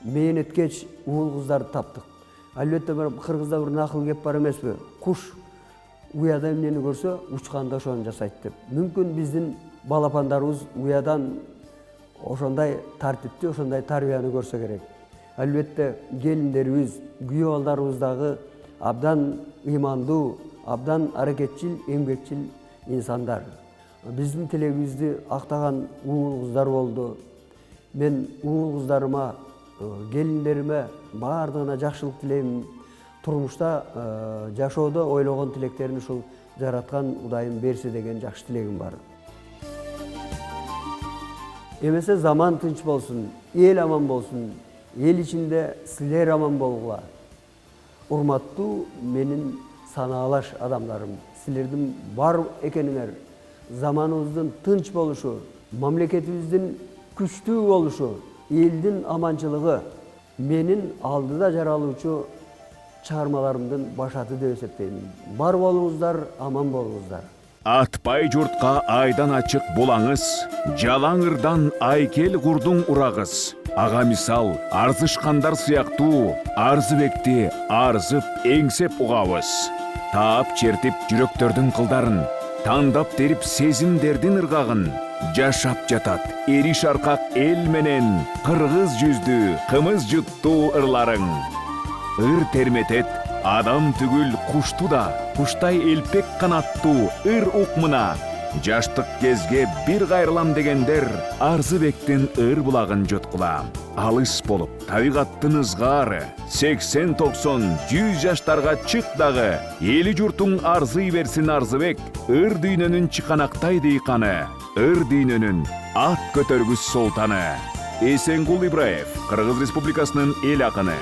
мээнеткеч уул кыздарды таптык. Албетте кыргызда бир накыл кеп бар эмеспи? Куш уяда эмнени көрсө, учканда ошону жасайт деп. Мүмкүн биздин балапандарыбыз уядан ошондой тартипти, ошондой тарбияны көрсө керек. Албетте келиндерибиз, күйөө балдарыбыз дагы абдан ыймандуу, абдан аракетчил, эмгекчил инсандар. Биздин тилегибизди актаган уул кыздар болду. Мен уул кыздарыма, келиндериме баардыгына жакшылык тилейм. Турмушта жашоодо ойлогон тилектерин ушул жараткан Кудайым берсе деген жакшы тилегим бар. Эмесе заман тынч болсун, эл аман болсун, эл ичинде силер аман болгула. Урматтуу менин санаалаш адамдарым, силердин бар экениңер, заманыбыздын тынч болушу, мамлекетибиздин күчтүү болушу, элдин аманчылыгы менин алдыда жаралуучу чыгармаларымдын башаты деп эсептейм. Бар болуңуздар, аман болуңуздар. Атпай журтка айдан ачык булаңыз, жалаң ырдан айкел курдуң урагыз. Ага мисал, арзышкандар сыяктуу, Арзыбекти арзып, эңсеп угабыз. Таап чертип жүрөктөрдүн кылдарын, тандап терип сезимдердин ыргагын. Жашап жатат эри шаркак эл менен, кыргыз жүздүү, кымыз жуттуу ырларың. Ыр терметет, адам түгүл кушту да, куштай элпек канаттуу ыр укмуна. Жаштык кезге бир кайрылам дегендер, Арзыбектин ыр булагын жоткула. Алыс болуп, табигаттын ызгаары, 80-90, 100 жаштарга чык дагы, эли журтуң арзый берсин Арзыбек, ыр дүйнөнүн чыканактай дыйканы, ыр дүйнөнүн ат көтөргүс султаны. Эсенгул Ибраев, Кыргыз Республикасынын эл акыны.